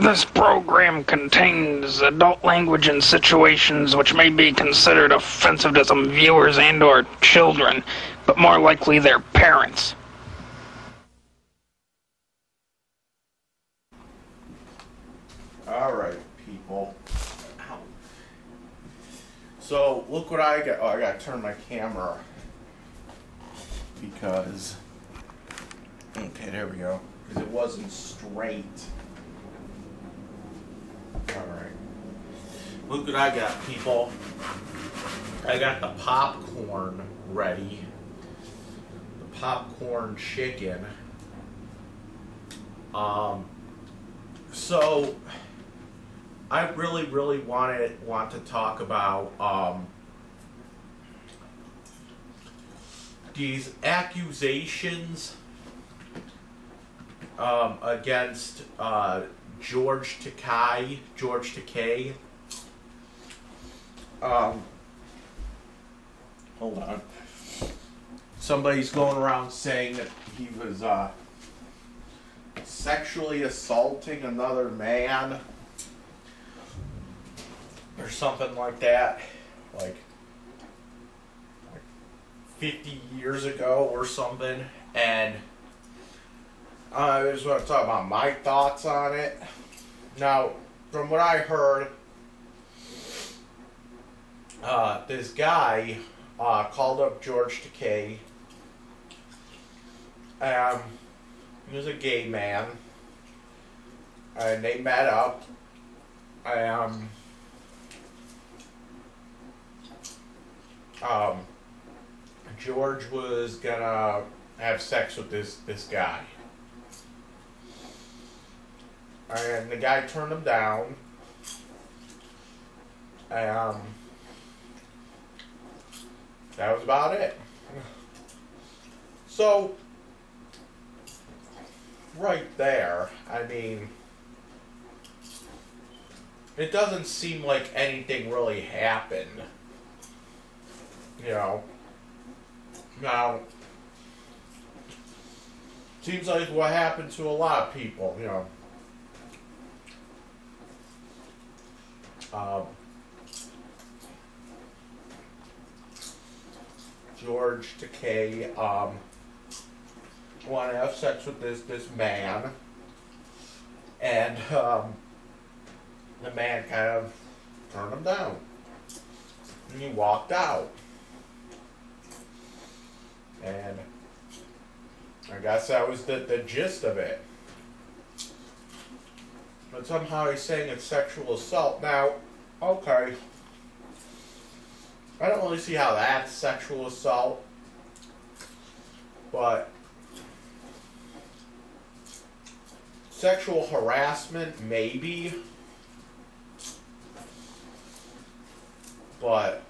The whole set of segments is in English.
This program contains adult language and situations which may be considered offensive to some viewers and/or children, but more likely their parents. Alright, people. Ow. So, look what I got. Oh, I gotta turn my camera. Because... Okay, there we go. Because it wasn't straight. Alright. Look what I got, people. I got the popcorn ready. The popcorn chicken. So I really want to talk about these accusations against George Takei. Hold on. Somebody's going around saying that he was sexually assaulting another man or something like that, like 50 years ago or something. And I just want to talk about my thoughts on it. Now, from what I heard, this guy called up George Takei. He was a gay man, and they met up. George was gonna have sex with this guy, and the guy turned him down. That was about it. So, right there, I mean, it doesn't seem like anything really happened. You know? Now, seems like what happened to a lot of people, you know. George Takei wanted to have sex with this man, and the man kind of turned him down, and he walked out. And I guess that was the gist of it. But somehow he's saying it's sexual assault. Now, okay, I don't really see how that's sexual assault, but sexual harassment, maybe, but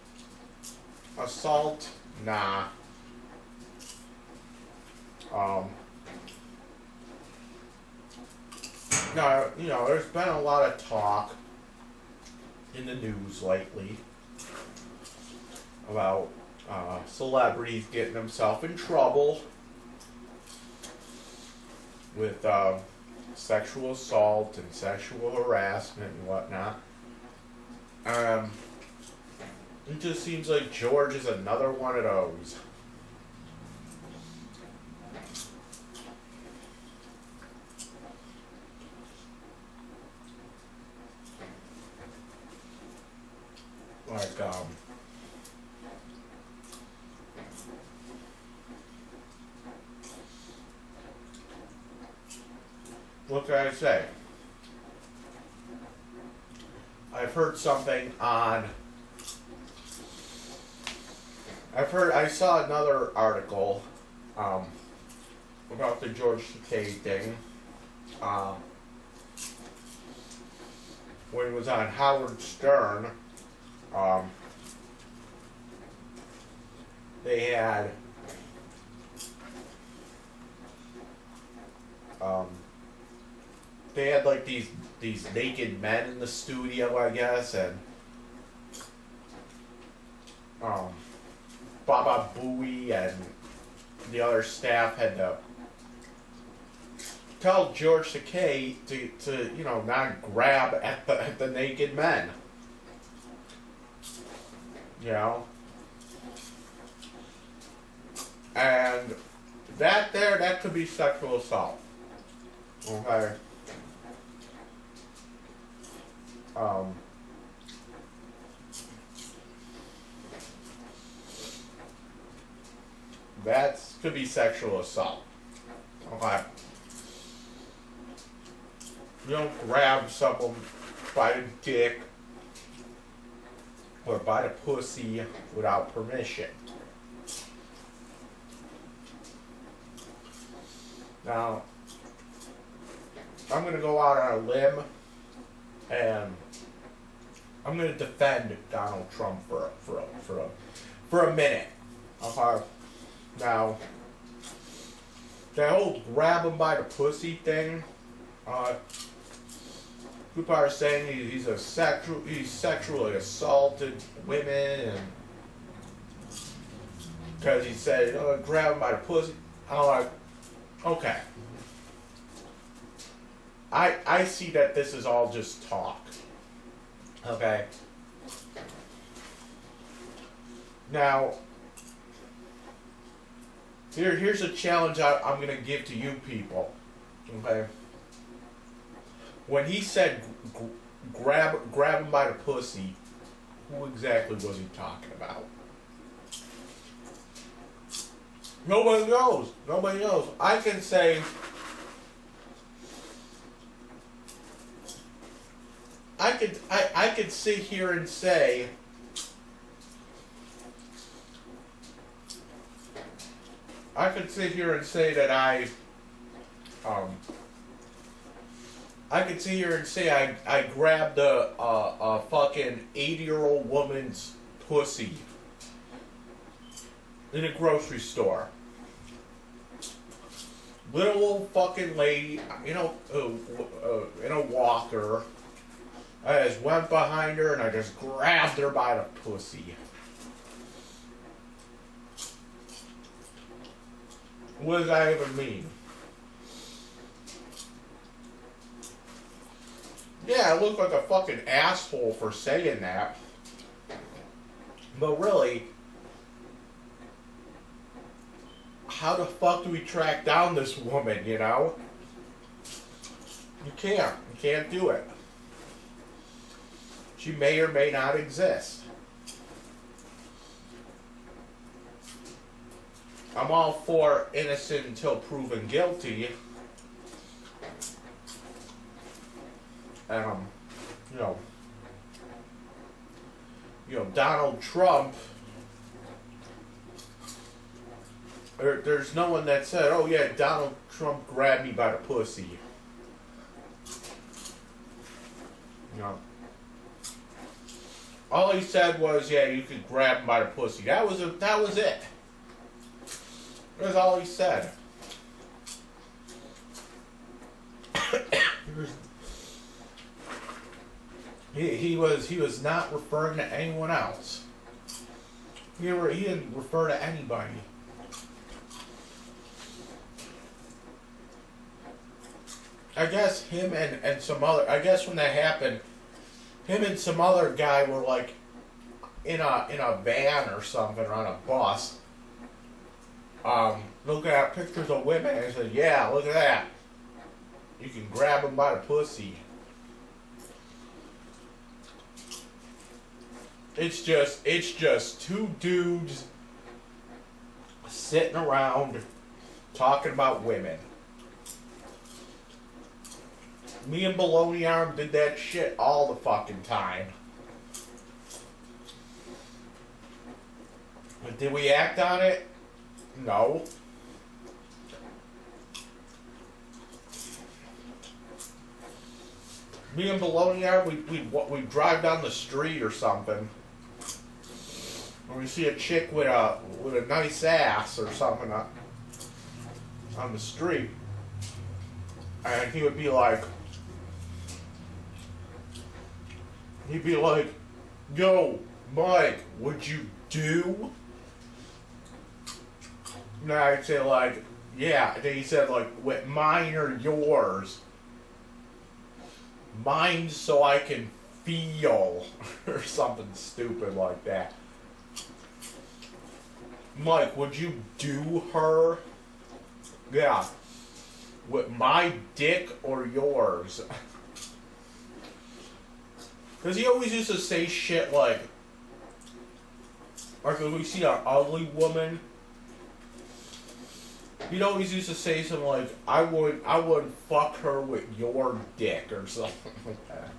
assault, nah. Now, you know, there's been a lot of talk in the news lately about celebrities getting themselves in trouble with sexual assault and sexual harassment and whatnot. It just seems like George is another one of those. Like, what can I say? I've heard something on... I saw another article about the George Takei thing when it was on Howard Stern. They had like these naked men in the studio, I guess, and Baba Booey and the other staff had to tell George Takei to you know, not grab at the naked men. You know? And that could be sexual assault. Okay. That could be sexual assault. Okay. You don't grab someone by the dick or by the pussy without permission. Now, I'm going to go out on a limb and I'm going to defend Donald Trump for a minute. Okay. Now, that whole grab him by the pussy thing, people are saying he's sexually assaulted women, and because he said, grab him by the pussy. I'm like, okay. I see that this is all just talk. Okay. Now, here's a challenge I'm going to give to you people. Okay. When he said grab him by the pussy, who exactly was he talking about? Nobody knows. Nobody knows. I can say, I could sit here and say, that I could sit here and say I grabbed a fucking 80-year-old woman's pussy in a grocery store. Little old fucking lady, in a walker. I just went behind her and I just grabbed her by the pussy. What does that even mean? Yeah, I look like a fucking asshole for saying that. But really, how the fuck do we track down this woman, you know? You can't. You can't do it. She may or may not exist. I'm all for innocent until proven guilty. Donald Trump. There's no one that said, "Oh yeah, Donald Trump grabbed me by the pussy." All he said was, "Yeah, you could grab him by the pussy." That was it. That's all he said. He was not referring to anyone else. He didn't refer to anybody. I guess him and some other. I guess when that happened, him and some other guy were like in a van or something, or on a bus. Looking at pictures of women and said, "Yeah, look at that. You can grab them by the pussy." It's just two dudes sitting around talking about women. Me and Baloney Arm did that shit all the fucking time. But did we act on it? No. Me and Baloney Arm, we drive down the street or something, and we see a chick with a nice ass or something on the street, and he would be like, "Yo, Mike, what'd you do?" And I'd say like, Yeah, he said, like, what, mine or yours? Mine so I can feel, or something stupid like that. Mike, would you do her? Yeah. With my dick or yours? Because he always used to say shit like when we see an ugly woman, he'd always used to say something like, I would fuck her with your dick, or something like that.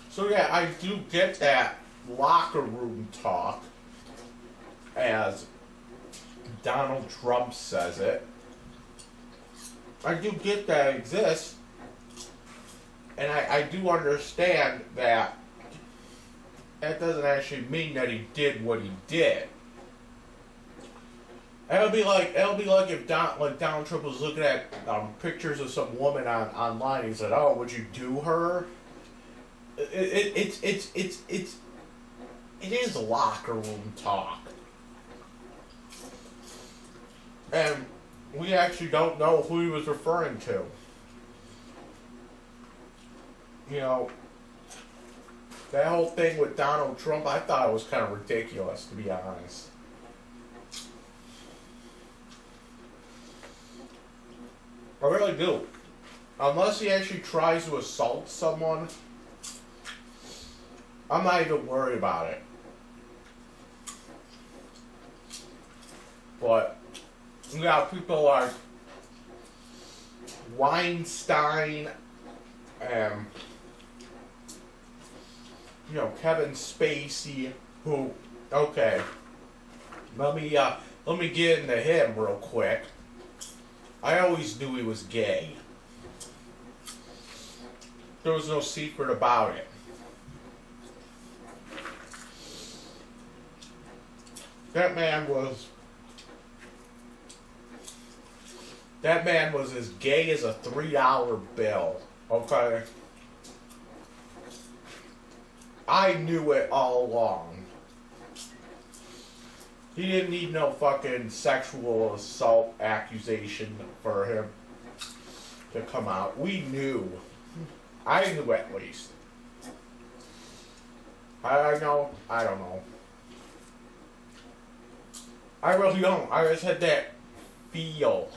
So yeah, I do get that locker room talk, as Donald Trump says it. I do get that exists, and I do understand that that doesn't actually mean that he did what he did. It'll be like if Donald Trump was looking at pictures of some woman online. He said, "Oh, would you do her?" It is locker room talk, and we actually don't know who he was referring to. You know, that whole thing with Donald Trump, I thought it was kind of ridiculous, to be honest. I really do. Unless he actually tries to assault someone, I'm not even worried about it. But you got people like Weinstein and Kevin Spacey, who, okay, let me get into him real quick. I always knew he was gay. There was no secret about it. That man was as gay as a $3 bill, okay? I knew it all along. He didn't need no fucking sexual assault accusation for him to come out. We knew. I knew at least. I know. I don't know. I really don't. I just had that feel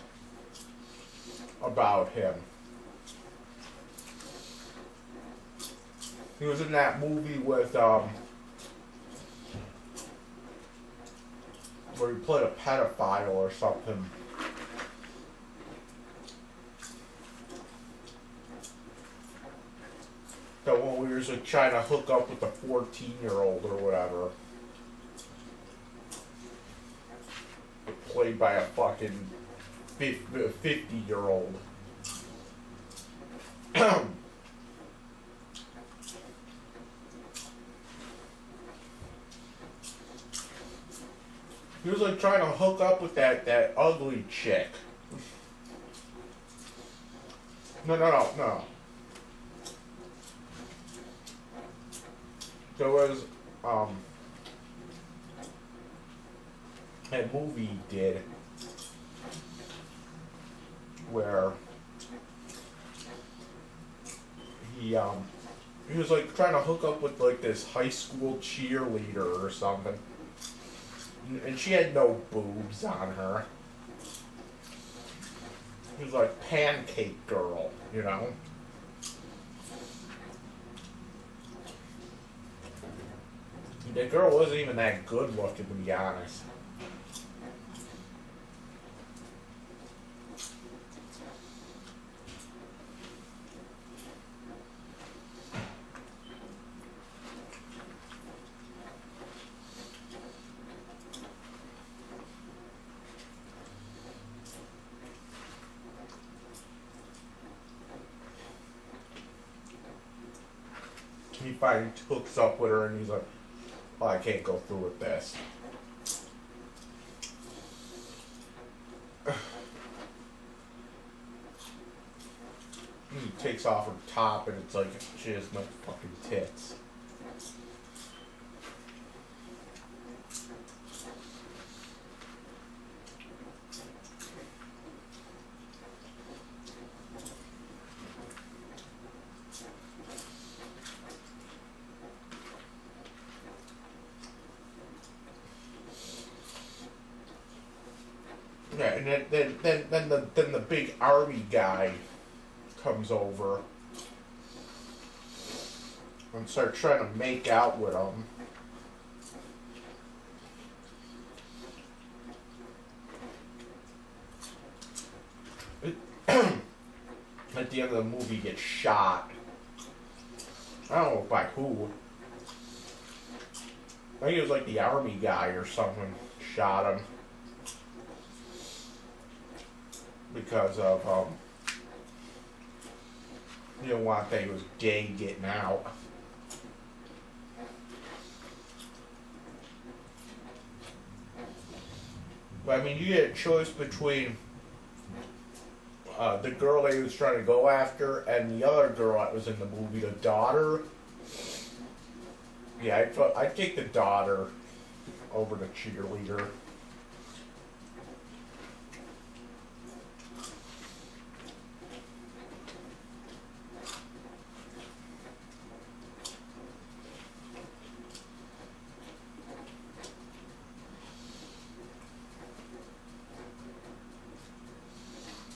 about him. He was in that movie with, where he played a pedophile or something. That one where he was like trying to hook up with a 14-year-old or whatever. Played by a fucking 50-year-old. He was like trying to hook up with that ugly chick. No. There was that movie he did where he was like trying to hook up with like this high school cheerleader or something. And she had no boobs on her. She was like pancake girl, you know? The girl wasn't even that good looking, to be honest. He finally hooks up with her and he's like, Oh, I can't go through with this. He takes off her top and it's like she has no fucking tits. Yeah, and then the big army guy comes over and starts trying to make out with him. At the end of the movie, gets shot. I don't know by who. I think it was like the army guy or someone shot him. Because of, you don't want to think it was gay getting out. But I mean, you get a choice between the girl that he was trying to go after and the other girl that was in the movie, the daughter. Yeah, I'd take the daughter over the cheerleader.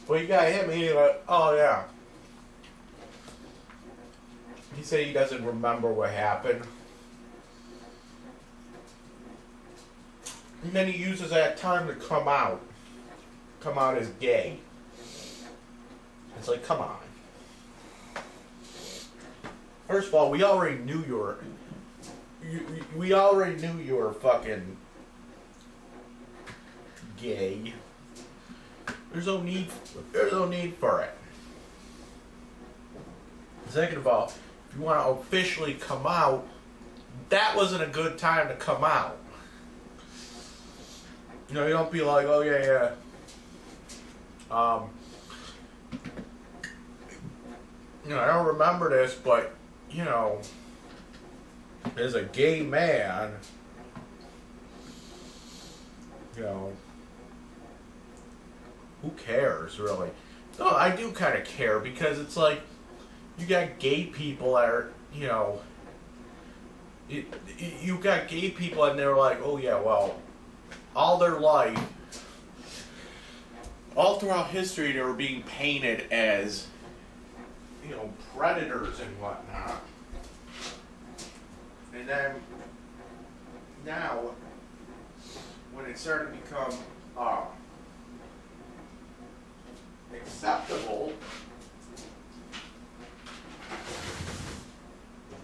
Well, you got him, and he's like, oh yeah. He said he doesn't remember what happened. And then he uses that time to come out. Come out as gay. It's like, come on. First of all, we already knew you were... We already knew you were fucking... gay. There's no need for it. Second of all, if you want to officially come out, that wasn't a good time to come out. You know, you don't be like, oh yeah. You know, I don't remember this, but, you know, as a gay man, you know, who cares, really? No, I do kind of care, because it's like, you got gay people that are, you know, you got gay people and they're like, oh yeah, well, all their life, all throughout history, they were being painted as, you know, predators and whatnot. And then, now, when it started to become, acceptable,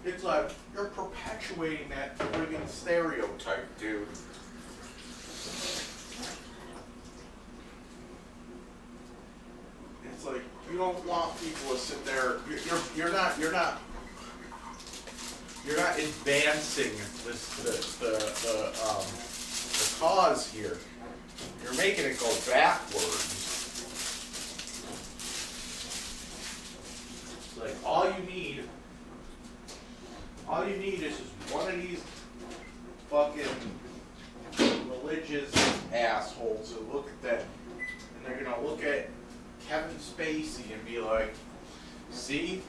it's like you're perpetuating that friggin' stereotype, dude. It's like you don't want people to sit there. You're not advancing the cause here. You're making it go backwards. Like all you need is just one of these fucking religious assholes who look at that, and they're gonna look at Kevin Spacey and be like, see,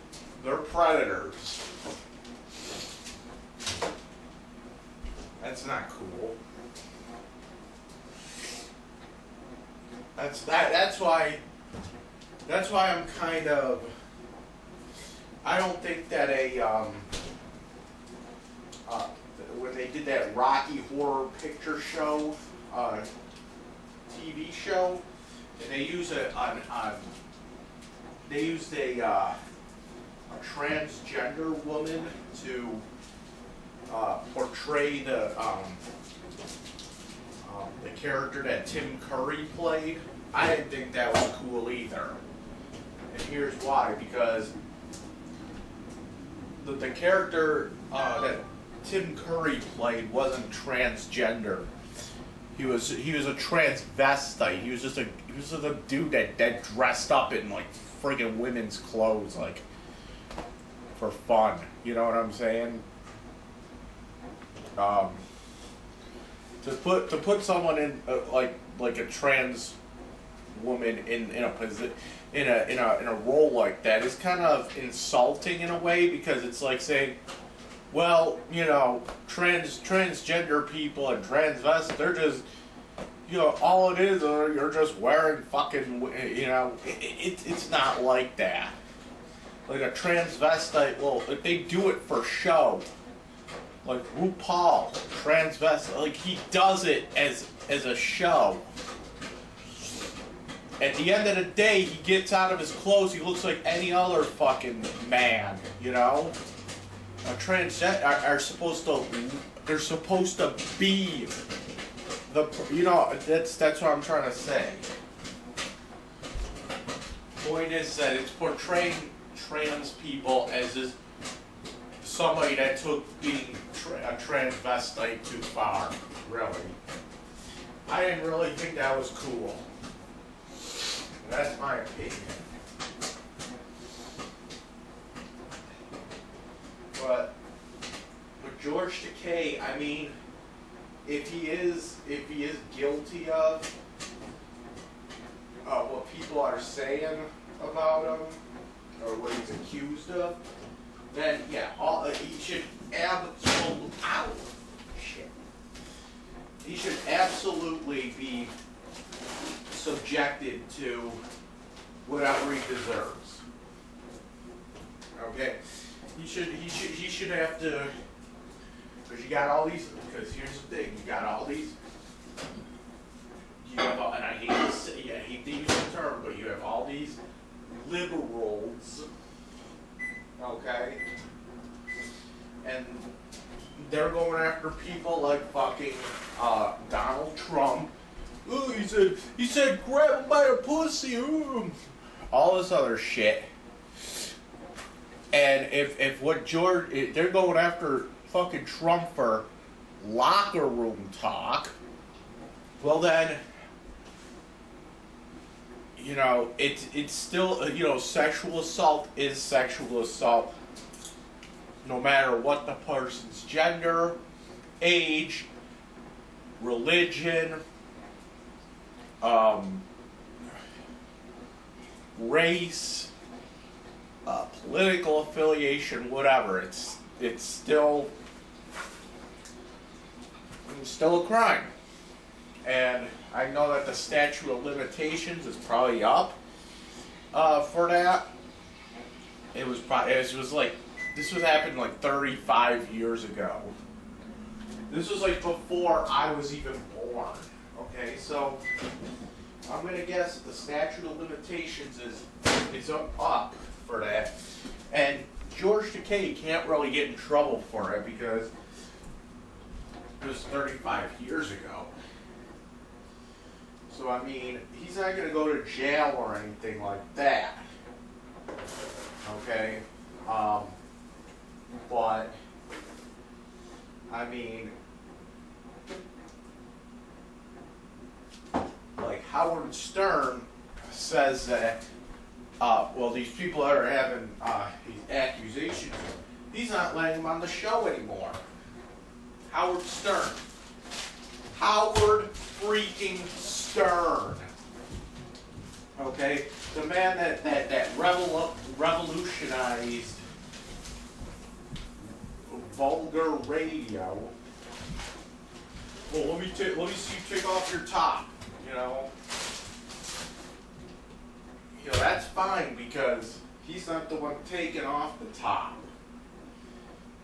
they're predators. That's not cool. That's why I'm kind of, I don't think that when they did that Rocky Horror Picture Show, TV show, and they used a transgender woman to portray the character that Tim Curry played. I didn't think that was cool either, and here's why: because the character that Tim Curry played wasn't transgender. He was a transvestite. He was just a dude that dressed up in like friggin' women's clothes, like for fun. You know what I'm saying? To put someone in like a trans woman in a role like that is kind of insulting in a way, because it's like saying, well, you know, transgender people and transvestites, they're just, you know, all it is, you're just wearing fucking, you know, it's not like that. Like a transvestite, well, if they do it for show, like RuPaul, transvestite, like he does it as a show. At the end of the day, he gets out of his clothes, he looks like any other fucking man, you know? A transgender are supposed to, they're supposed to be the, you know, that's what I'm trying to say. Point is that it's portraying trans people as this, somebody that took being a transvestite too far, really. I didn't really think that was cool. That's my opinion. But with George Takei, I mean, if he is guilty of what people are saying about him, or what he's accused of, then yeah, he should he should absolutely be subjected to whatever he deserves. Okay, he should have to, because you got all these. Because here's the thing, you got all these. You have, and I hate to use the term, but you have all these liberals. Okay, and they're going after people like fucking Donald Trump. Ooh, he said grab him by the pussy. Ooh. All this other shit. And if what they're going after fucking Trump for locker room talk, well then, you know, it's still, you know, sexual assault is sexual assault, no matter what the person's gender, age, religion, race, political affiliation, whatever. It's still a crime. And I know that the statute of limitations is probably up for that. It was like, this was happened like 35 years ago. This was like before I was even born. Okay, so I'm gonna guess that the statute of limitations is up for that. And George Takei can't really get in trouble for it because it was 35 years ago. So, I mean, he's not going to go to jail or anything like that. Okay? But, I mean, like Howard Stern says that, well, these people that are having these accusations, he's not letting them on the show anymore. Howard Stern. Howard freaking Stern. Okay? The man that revolutionized vulgar radio. Well, let me see you take off your top, you know. You know, that's fine because he's not the one taking off the top.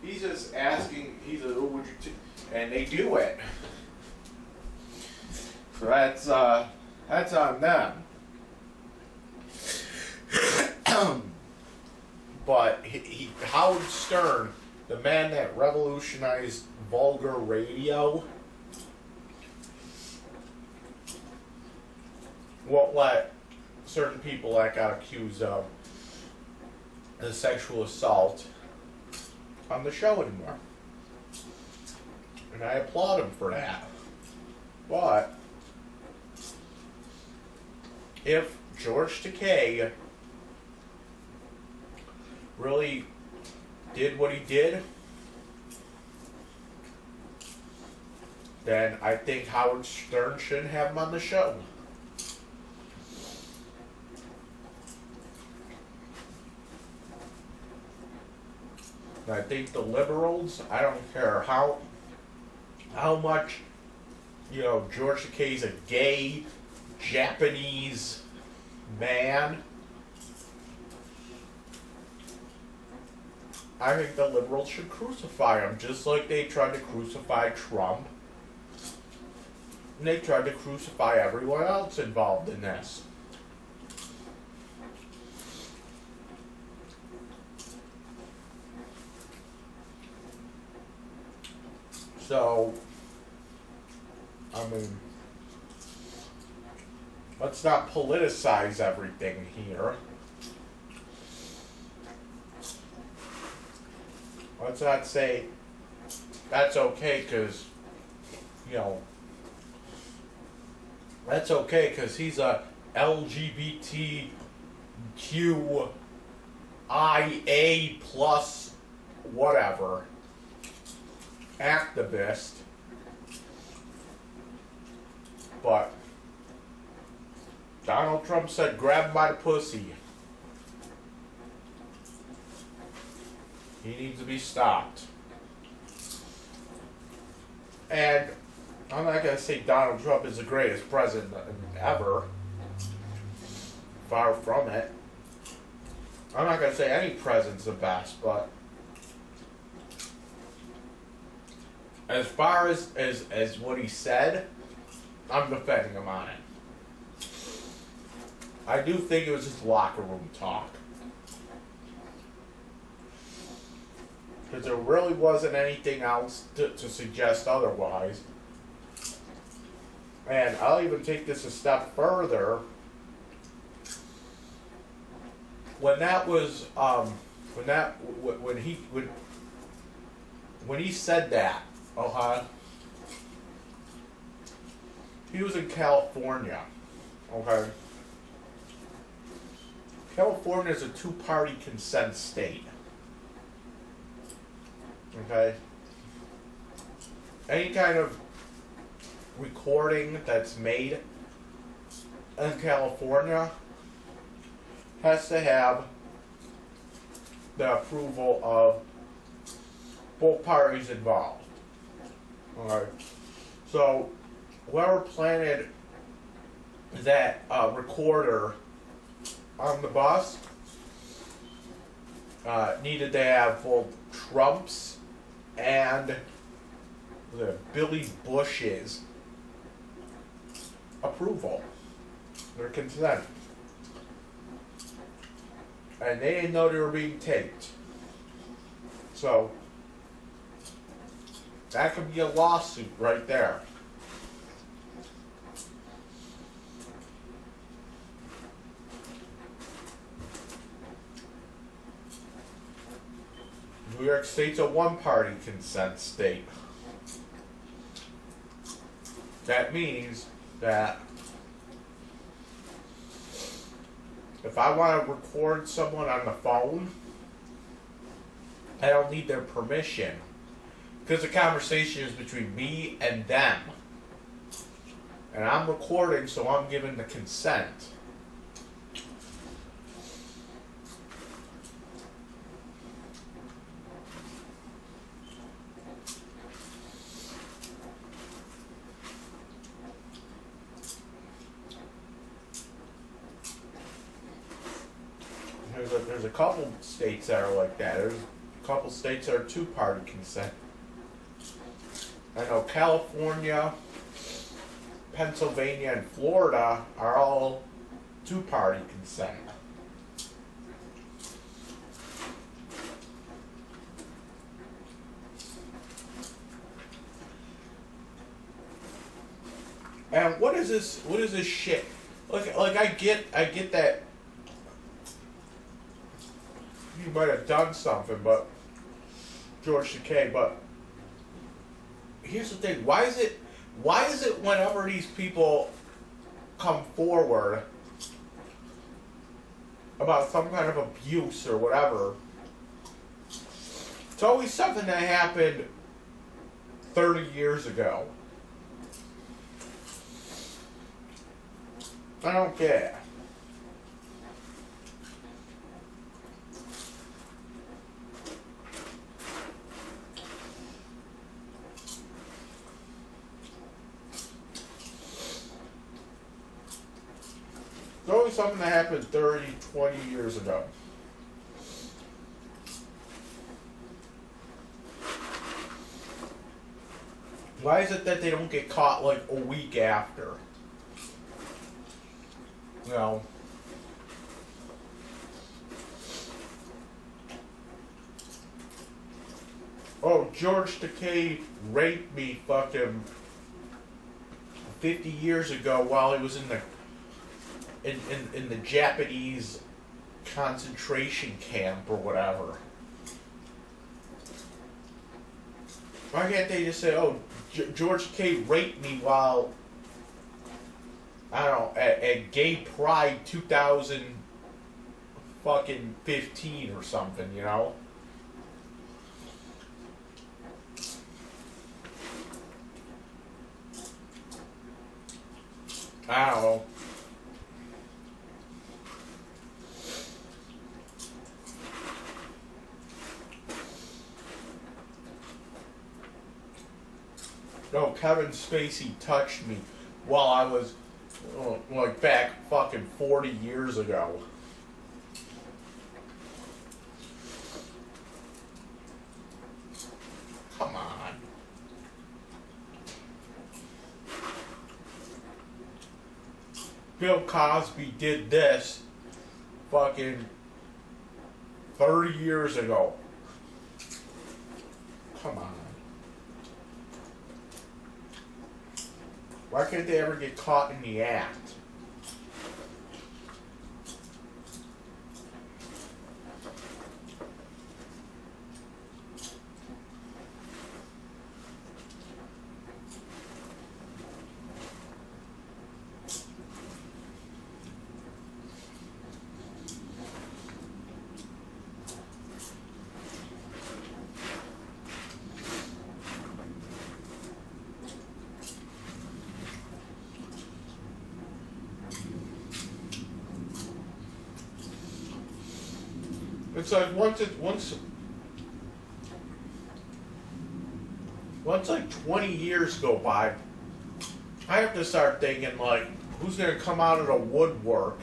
He's just asking, oh, would you and they do it. So that's on them. But Howard Stern, the man that revolutionized vulgar radio, won't let certain people that got accused of the sexual assault on the show anymore. And I applaud him for that. But if George Takei really did what he did, then I think Howard Stern shouldn't have him on the show. And I think the liberals, I don't care how much, George Takei's a gay Japanese man. I think the liberals should crucify him, just like they tried to crucify Trump. And they tried to crucify everyone else involved in this. So, I mean, let's not politicize everything here. Let's not say that's okay because, that's okay because he's a LGBTQIA plus whatever activist. But Donald Trump said, grab my pussy. He needs to be stopped. And I'm not going to say Donald Trump is the greatest president ever. Far from it. I'm not going to say any president's the best, but as far as what he said, I'm defending him on it. I do think it was just locker room talk. Because there really wasn't anything else to suggest otherwise. And I'll even take this a step further. When that was, when he said that, he was in California, okay? California is a two-party consent state. Okay? Any kind of recording that's made in California has to have the approval of both parties involved. Alright? So, whoever planted that recorder on the bus needed to have both Trump's and Billy Bush's approval, their consent. And they didn't know they were being taped. So, that could be a lawsuit right there. New York State's a one-party consent state. That means that if I want to record someone on the phone, I don't need their permission. Because the conversation is between me and them. And I'm recording, so I'm giving the consent. There's a couple states that are like that. There's a couple states that are two-party consent. I know California, Pennsylvania, and Florida are all two-party consent. And what is this? What is this shit? Like I get that you might have done something, but George Takei, but here's the thing. Why is it whenever these people come forward about some kind of abuse or whatever, it's always something that happened 30 years ago? I don't get it. It's always something that happened 30, 20 years ago. Why is it that they don't get caught like a week after? You know. Oh, George Takei raped me fucking 50 years ago while he was in the Japanese concentration camp or whatever. Why can't they just say, oh, George Takei raped me while, I don't know, at Gay Pride 2015 or something, you know? I don't know. No, Kevin Spacey touched me while I was, like, back fucking 40 years ago. Come on. Bill Cosby did this fucking 30 years ago. Come on. Why can't they ever get caught in the act? It's like once like 20 years go by, I have to start thinking like, who's gonna come out of the woodwork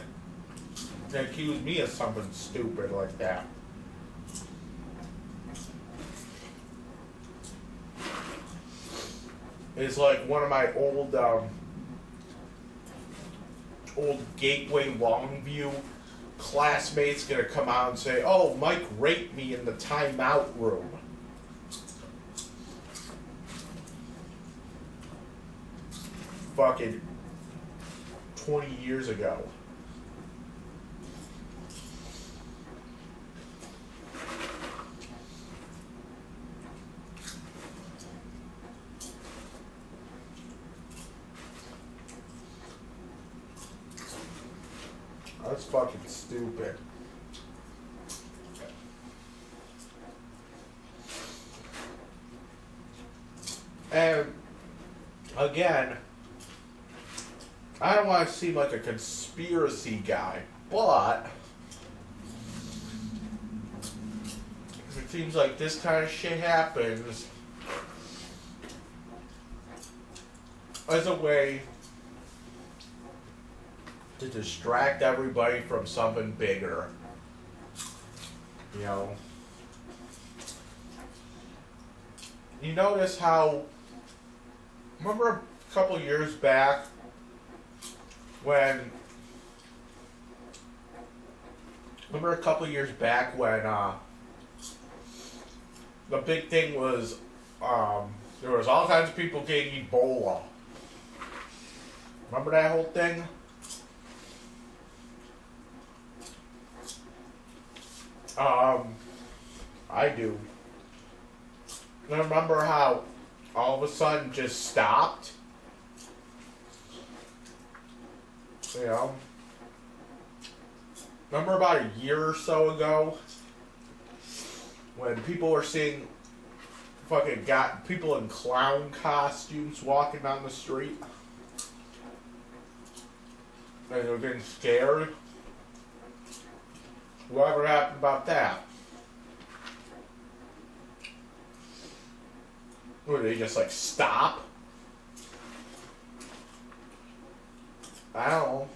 and accuse me of something stupid like that? It's like one of my old Gateway Longview classmates gonna come out and say, oh, Mike raped me in the timeout room. Fucking 20 years ago. That's fucking stupid. And again, I don't want to seem like a conspiracy guy, but it seems like this kind of shit happens as a way to distract everybody from something bigger. You know? You notice how, remember a couple years back when the big thing was there was all kinds of people getting Ebola. Remember that whole thing? I do. I remember how all of a sudden just stopped. You know? Remember about a year or so ago when people were seeing fucking got people in clown costumes walking down the street? And they were getting scared? Whatever happened about that? Or did they just like stop? I don't know.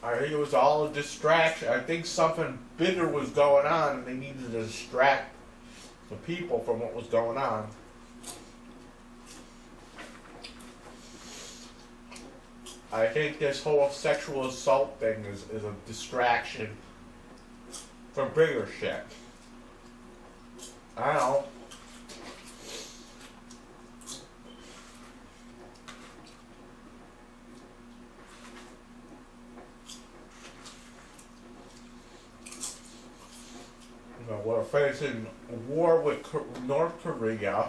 I think it was all a distraction. I think something bigger was going on and they needed to distract the people from what was going on. I think this whole sexual assault thing is a distraction from bigger shit. I don't know. You know, we're facing war with North Korea.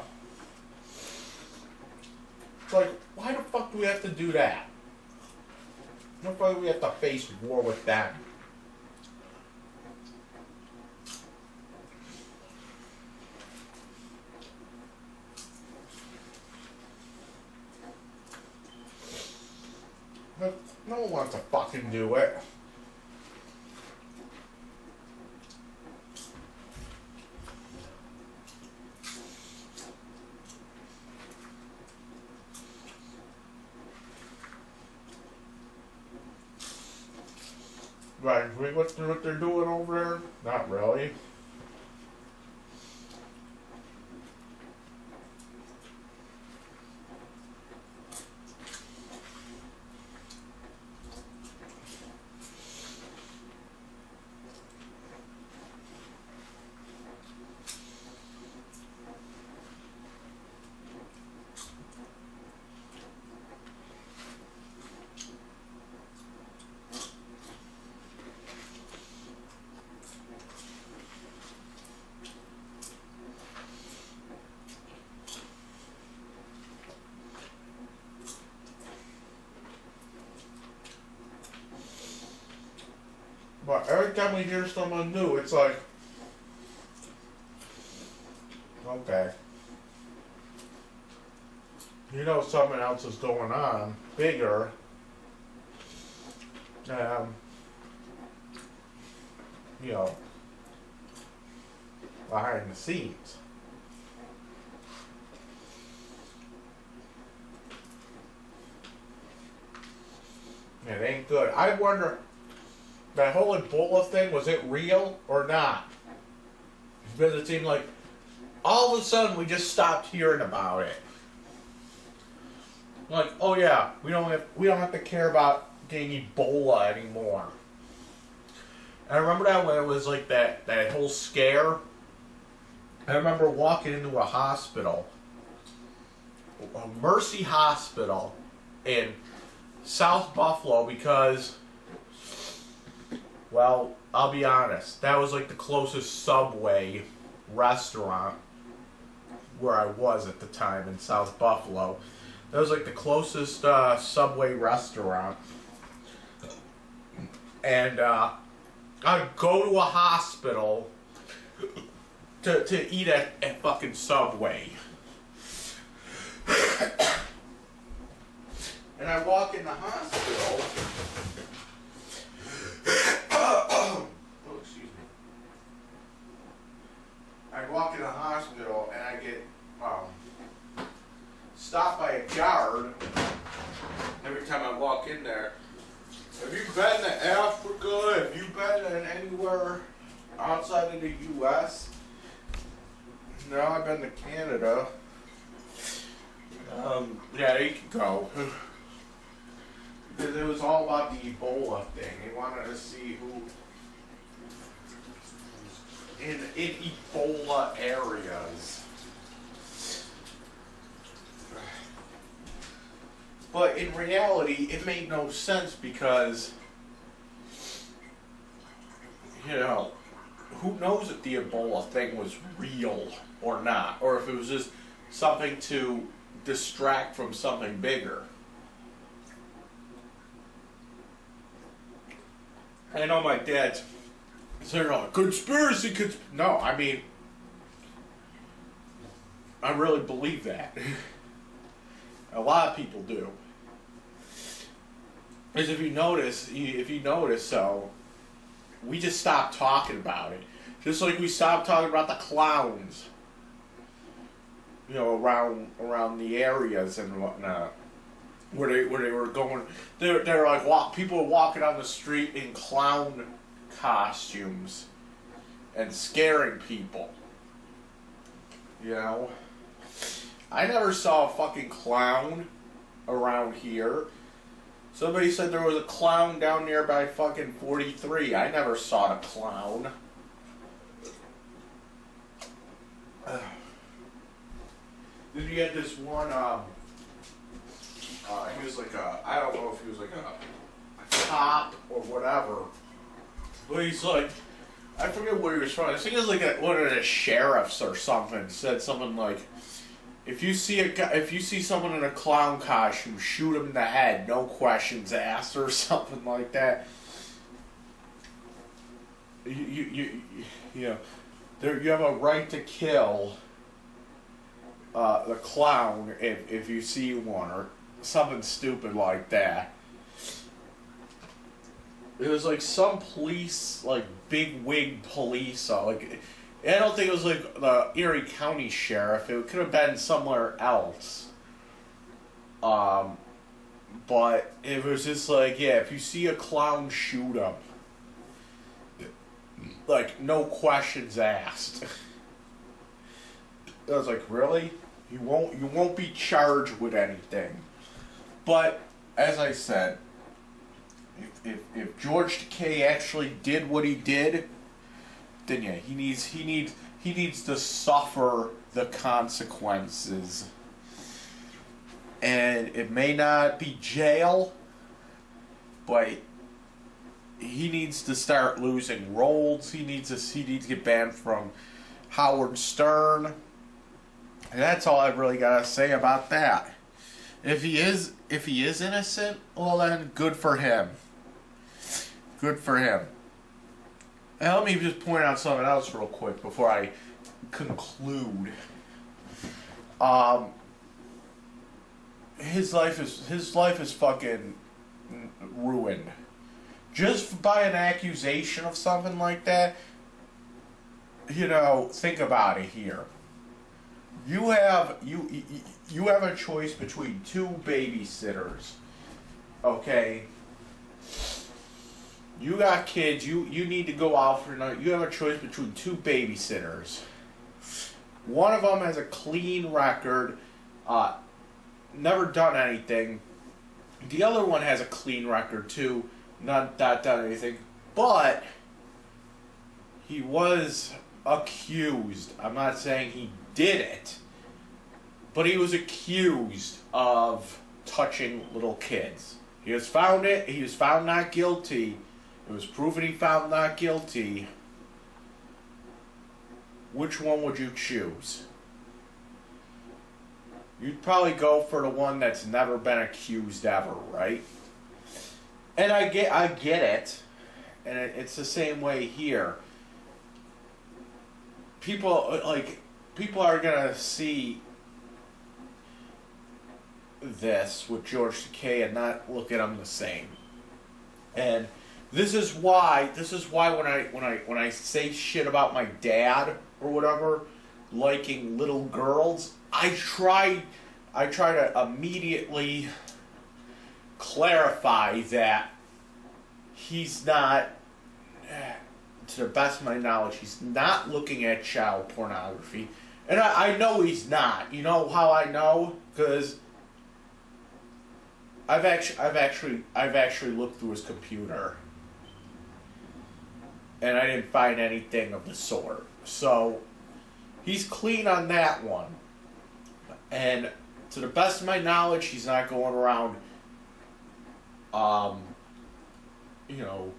It's like, why the fuck do we have to do that? Why the fuck do we have to face war with them? No one wants to fucking do it. Right, what they're doing over there? Not really. But every time we hear someone new, it's like, okay. You know something else is going on, bigger. You know, behind the scenes. It ain't good. I wonder, that whole Ebola thing, was it real or not? Because it seemed like all of a sudden we just stopped hearing about it. Like, oh yeah, we don't have to care about getting Ebola anymore. And I remember that when it was like that whole scare. I remember walking into a hospital, a Mercy Hospital in South Buffalo, because, well, I'll be honest, that was like the closest Subway restaurant where I was at the time in South Buffalo. That was like the closest Subway restaurant. And I'd go to a hospital to eat at fucking Subway. And I walk in the hospital. Oh, excuse me. I walk in the hospital and I get stopped by a guard every time I walk in there. Have you been to Africa? Have you been anywhere outside of the U.S.? No, I've been to Canada. Yeah, you can go. Because it was all about the Ebola thing. They wanted to see who in Ebola areas. But in reality, it made no sense because, you know, who knows if the Ebola thing was real or not, or if it was just something to distract from something bigger. I know my dad's saying, "Oh, conspiracy, no, I mean, I really believe that. A lot of people do. Because if you notice, so we just stopped talking about it. Just like we stopped talking about the clowns, you know, around the areas and whatnot, where they were going. They're like people were walking on the street in clown costumes and scaring people. You know, I never saw a fucking clown around here. Somebody said there was a clown down there by fucking 43. I never saw a clown. Then you had this one, he was like I don't know if he was like a cop or whatever. But he's like, I forget what he was from. I think it was like one of the sheriffs or something said something like, if you see someone in a clown costume, shoot him in the head, no questions asked, or something like that. You know, you have a right to kill the clown if you see one, or something stupid like that. It was like some police, like big wig police, like. I don't think it was like the Erie County Sheriff. It could have been somewhere else. But it was just like, yeah, if you see a clown, shoot him. Like, no questions asked. I was like, really? You won't be charged with anything. But as I said, if George Takei actually did what he did, then yeah, he needs to suffer the consequences. And it may not be jail, but he needs to start losing roles. He needs to get banned from Howard Stern. And that's all I've really got to say about that. If he is innocent, well then, good for him. Good for him. And let me just point out something else real quick before I conclude. His life is fucking ruined. Just by an accusation of something like that. You know, think about it here. You have a choice between two babysitters. Okay? You got kids, you need to go out for night. You have a choice between two babysitters. One of them has a clean record, never done anything. The other one has a clean record too, not done anything. But he was accused. I'm not saying he did it, but he was accused of touching little kids. He was found not guilty. It was proven he found not guilty. Which one would you choose? You'd probably go for the one that's never been accused ever, right? And I get it. And it's the same way here. People are gonna see this with George Takei and not look at him the same. And This is why when I say shit about my dad or whatever, liking little girls, I try to immediately clarify that he's not, to the best of my knowledge, he's not looking at child pornography. And I know he's not. You know how I know? Because I've actually looked through his computer. And I didn't find anything of the sort. So, he's clean on that one. And to the best of my knowledge, he's not going around,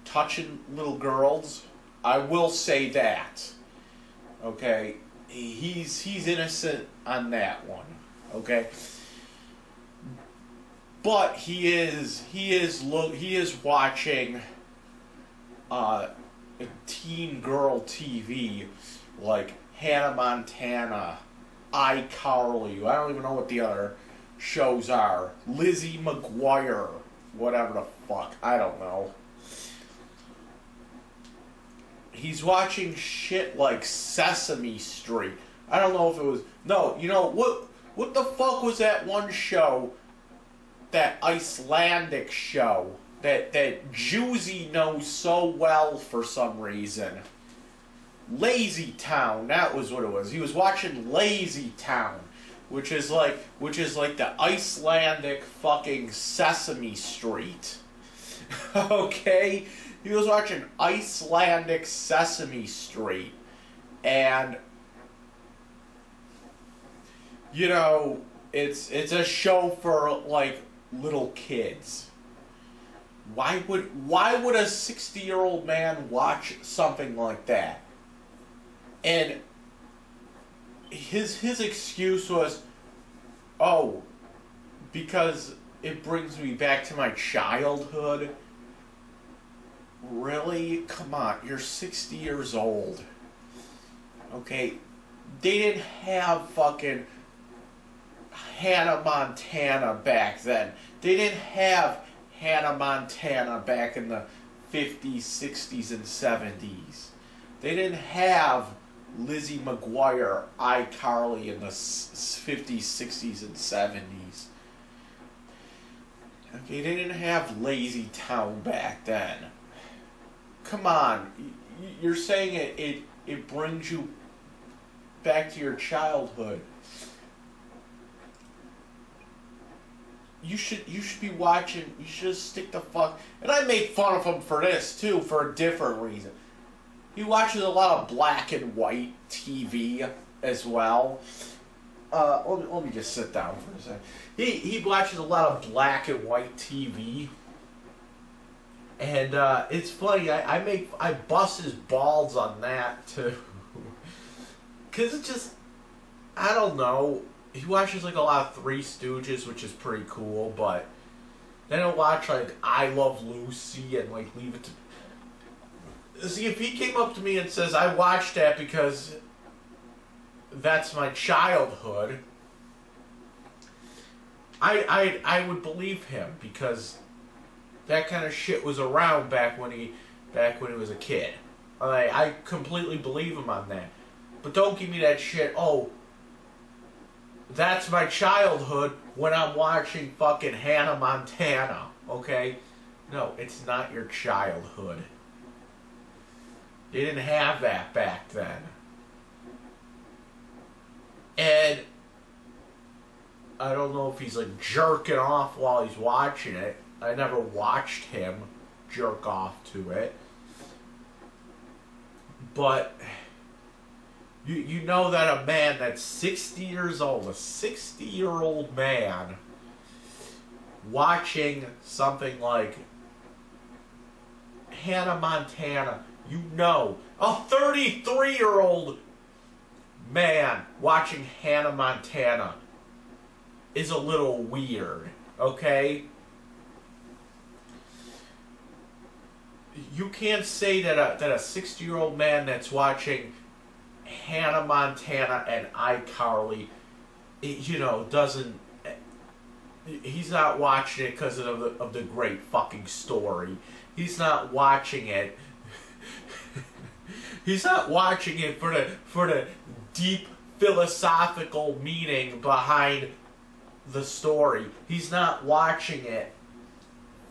touching little girls. I will say that. Okay, he's innocent on that one. Okay, but he is watching teen girl TV like Hannah Montana, iCarly. I don't even know what the other shows are. Lizzie McGuire, whatever the fuck. I don't know. He's watching shit like Sesame Street. I don't know if it was... No, you know, what the fuck was that one show? That Icelandic show that Juicy knows so well for some reason. Lazy Town, that was what it was. He was watching Lazy Town, which is like the Icelandic fucking Sesame Street. Okay? He was watching Icelandic Sesame Street. And you know, it's a show for like little kids. Why would a 60-year-old man watch something like that? And his excuse was, oh, because it brings me back to my childhood. Really? Come on, you're 60 years old. Okay, they didn't have fucking Hannah Montana back then. They didn't have Hannah Montana back in the 50s, 60s, and 70s. They didn't have Lizzie McGuire, iCarly in the 50s, 60s, and 70s. Okay, they didn't have Lazy Town back then. Come on, you're saying it brings you back to your childhood. You should be watching. You should stick the fuck. And I made fun of him for this too, for a different reason. He watches a lot of black and white TV as well. Let me just sit down for a second. He watches a lot of black and white TV, and it's funny. I bust his balls on that too, cause it's just, I don't know. He watches like a lot of Three Stooges, which is pretty cool, but then he'll watch like I Love Lucy and like Leave It to... See, if he came up to me and says, I watched that because that's my childhood, I would believe him, because that kind of shit was around back when he was a kid. I completely believe him on that. But don't give me that shit, oh, that's my childhood when I'm watching fucking Hannah Montana, okay? No, it's not your childhood. They didn't have that back then. And I don't know if he's like jerking off while he's watching it. I never watched him jerk off to it. But you know that a man that's 60 years old, a 60-year-old man, watching something like Hannah Montana, you know, a 33-year-old man watching Hannah Montana is a little weird, okay? You can't say that a 60-year-old man that's watching Hannah Montana and iCarly, doesn't... He's not watching it because of the great fucking story. He's not watching it... He's not watching it for the deep philosophical meaning behind the story. He's not watching it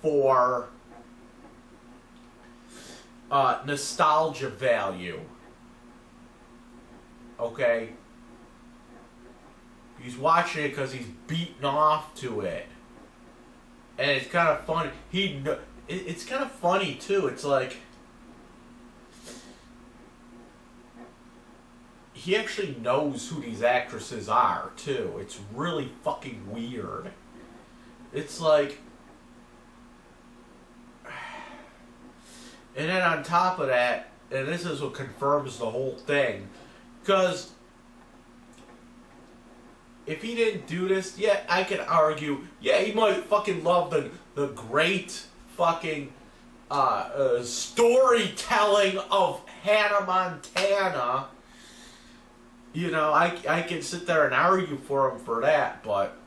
for nostalgia value. Okay? He's watching it because he's beaten off to it. And it's kind of funny. It's kind of funny, too. It's like... he actually knows who these actresses are, too. It's really fucking weird. It's like... And then on top of that, and this is what confirms the whole thing, because if he didn't do this, yeah, I can argue, yeah, he might fucking love the great fucking storytelling of Hannah Montana. You know, I can sit there and argue for him for that, but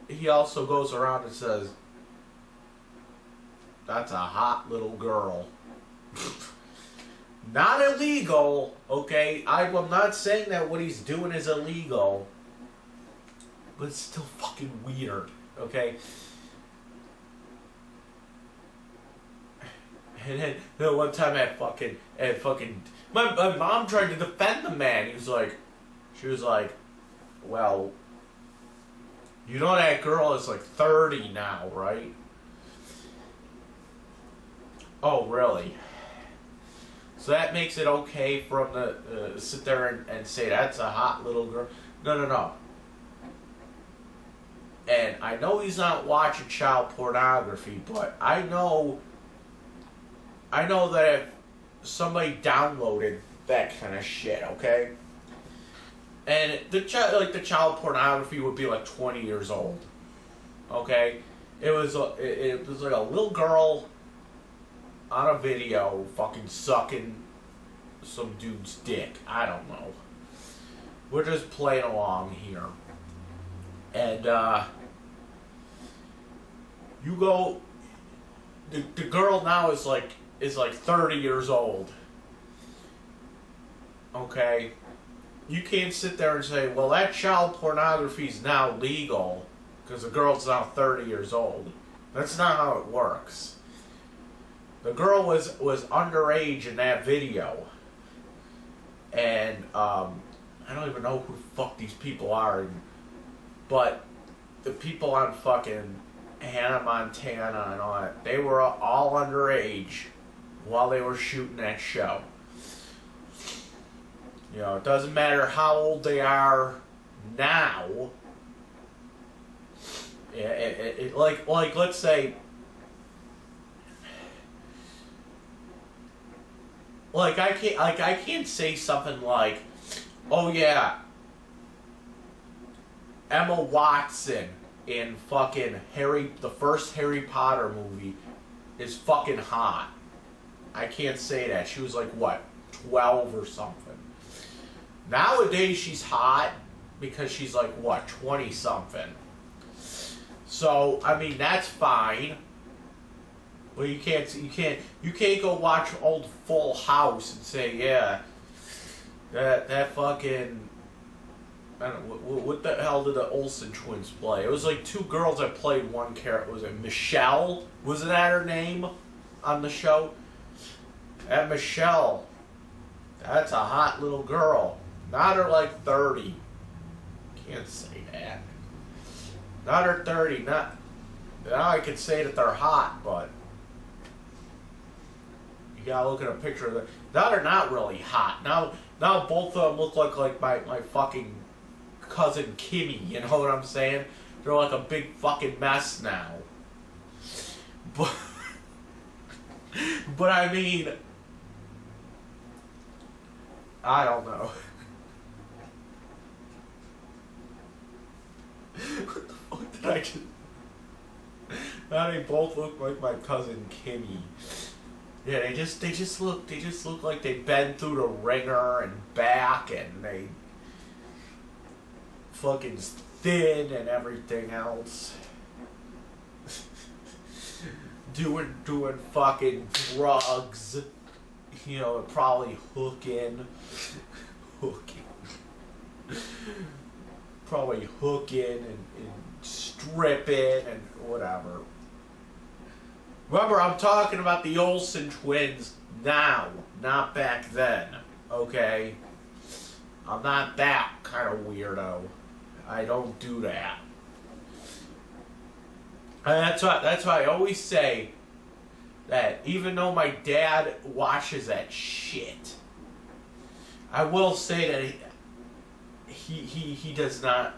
he also goes around and says, that's a hot little girl. Not illegal, okay? I'm not saying that what he's doing is illegal, but it's still fucking weird, okay? And then one time at fucking my mom tried to defend the man. She was like, well, you know that girl is like 30 now, right? Oh, really? So that makes it okay for him to sit there and say that's a hot little girl? No. And I know he's not watching child pornography, but I know that if somebody downloaded that kind of shit, okay? And the child pornography would be like 20 years old, okay? It was like a little girl on a video fucking sucking some dude's dick. I don't know. We're just playing along here. And you go, the girl now is like 30 years old. Okay? You can't sit there and say, well, that child pornography is now legal because the girl's now 30 years old. That's not how it works. The girl was underage in that video. And I don't even know who the fuck these people are. But the people on fucking Hannah Montana and all that, they were all underage while they were shooting that show. You know, it doesn't matter how old they are now. Like let's say, I can't say something like, oh yeah, Emma Watson in fucking the first Harry Potter movie is fucking hot. I can't say that. She was like, what, 12 or something. Nowadays she's hot because she's like, what, 20 something. So, I mean, that's fine. Well, you can't go watch old Full House and say, yeah, that fucking, I don't know, what the hell did the Olson Twins play? It was like two girls that played one character. Was it Michelle? Wasn't that her name on the show? That Michelle, that's a hot little girl. Not her like 30. Can't say that. Not her 30. Now I can say that they're hot, but you gotta look at a picture of them. Now they're not really hot. Now both of them look like my fucking cousin Kimmy. You know what I'm saying? They're like a big fucking mess now. But I mean, I don't know. What the fuck did I just... Now they both look like my cousin Kimmy. Yeah, they just look like they've been through the ringer and back, and they fucking thin and everything else. doing fucking drugs. You know, probably hooking. Probably hooking and stripping and whatever. Remember, I'm talking about the Olson Twins now, not back then, okay? I'm not that kind of weirdo. I don't do that. And that's why I always say that even though my dad watches that shit, I will say that he does not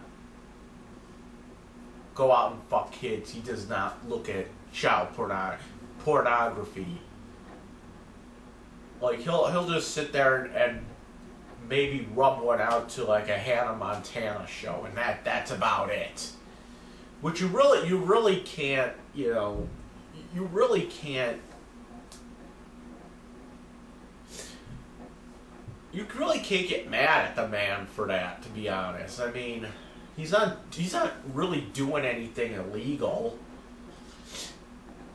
go out and fuck kids. He does not look at child pornography. Like he'll just sit there and maybe rub one out to like a Hannah Montana show, and that's about it. Which you really can't, you know, you really can't. You really can't get mad at the man for that, to be honest. I mean, he's not really doing anything illegal.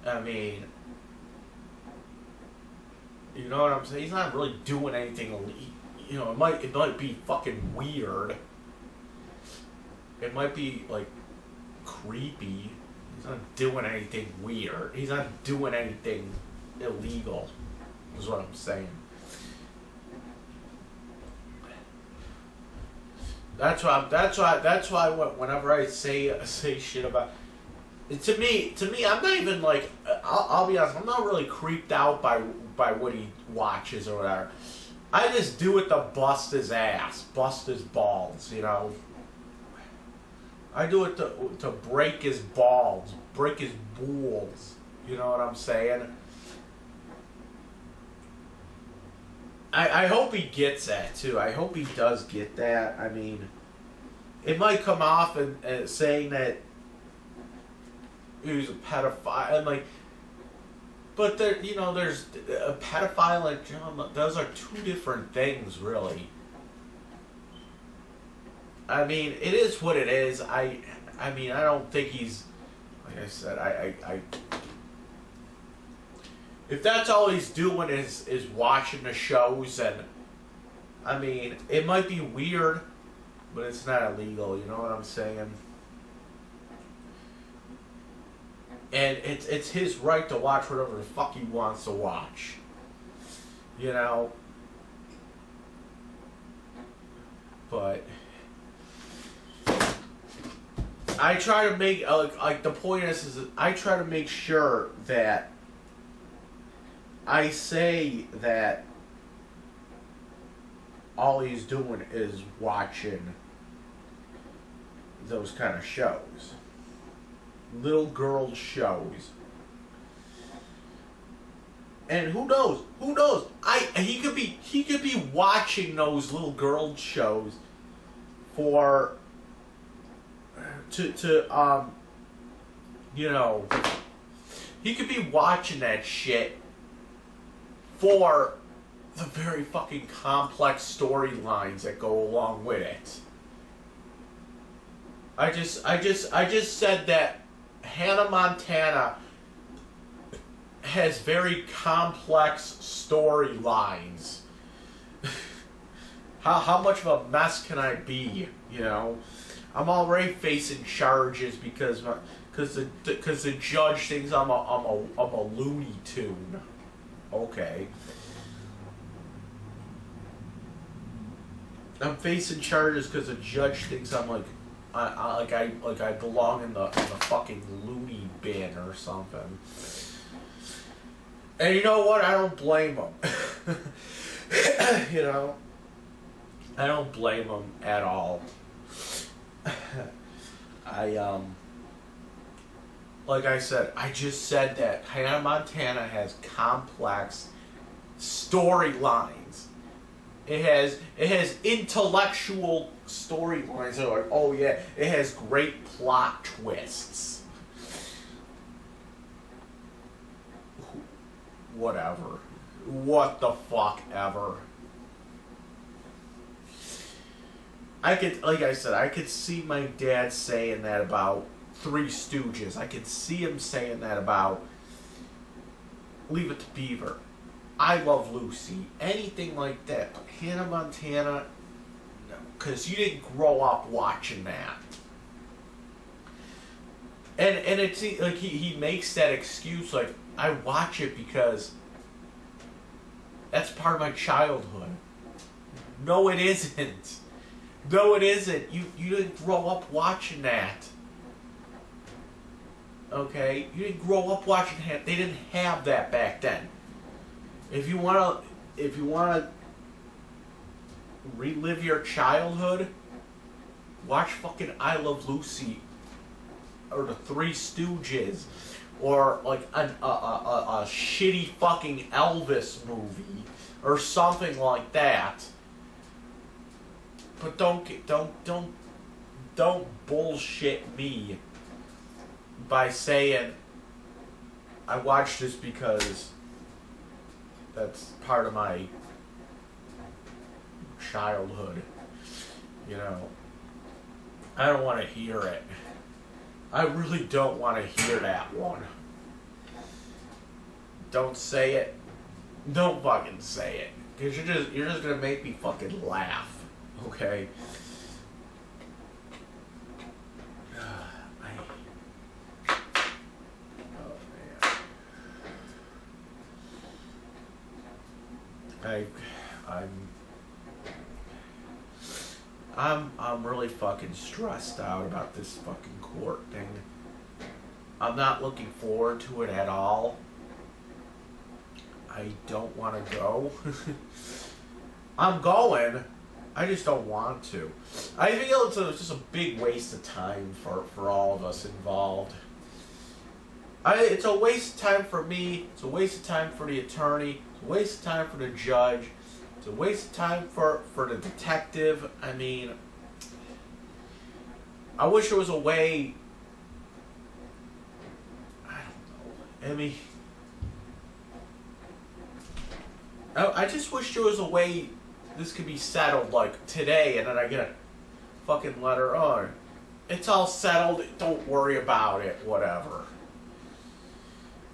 I mean, you know what I'm saying? He's not really doing anything illegal. You know, it might be fucking weird. It might be like creepy. He's not doing anything weird. He's not doing anything illegal. Is what I'm saying. That's why. Whenever I say shit about, to me, I'm not even like. I'll be honest. I'm not really creeped out by what he watches or whatever. I just do it to bust his ass, bust his balls. You know. I do it to break his balls, break his balls. You know what I'm saying? I hope he gets that too. I hope he does get that. I mean, it might come off and saying that he's a pedophile, and like, but there, you know, there's a pedophile and those are two different things, really. I mean, it is what it is. I mean, I don't think he's, like I said, I if that's all he's doing is watching the shows, and I mean, it might be weird, but it's not illegal. You know what I'm saying? And it's his right to watch whatever the fuck he wants to watch. You know? But I try to make, like the point is I try to make sure that I say that all he's doing is watching those kind of shows. Little girl shows. And who knows? Who knows? He could be watching those little girl shows for you know, he could be watching that shit for the very fucking complex storylines that go along with it. I just said that Hannah Montana has very complex storylines. How much of a mess can I be? You know, I'm already facing charges because the judge thinks I'm a Looney Tune. Okay. I'm facing charges because the judge thinks I'm like I belong in the fucking loony bin or something. And you know what? I don't blame him. You know, I don't blame him at all. Like I said, I just said that Hannah Montana has complex storylines. It has intellectual storylines that are like, oh yeah, it has great plot twists. Whatever. What the fuck ever. Like I said, I could see my dad saying that about Three Stooges. I could see him saying that about Leave It to Beaver. I Love Lucy. Anything like that. But Hannah Montana, no. Because you didn't grow up watching that. And it's like he makes that excuse like, I watch it because that's part of my childhood. No, it isn't. No, it isn't. You didn't grow up watching that. Okay? You didn't grow up watching that. They didn't have that back then. If you wanna relive your childhood, watch fucking I Love Lucy or the Three Stooges or like a shitty fucking Elvis movie or something like that. But don't bullshit me by saying I watched this because that's part of my childhood. You know, I don't want to hear it. I really don't want to hear that one. Don't say it. Don't fucking say it. Because you're just gonna make me fucking laugh. Okay? I'm really fucking stressed out about this fucking court thing. I'm not looking forward to it at all. I don't want to go. I'm going. I just don't want to. I feel it's just a big waste of time for all of us involved. It's a waste of time for me. It's a waste of time for the attorney. It's a waste of time for the judge. It's a waste of time for the detective. I mean, I wish there was a way. I don't know. I mean, I just wish there was a way this could be settled like today, and then I get a fucking letter. Oh, it's all settled. Don't worry about it. Whatever.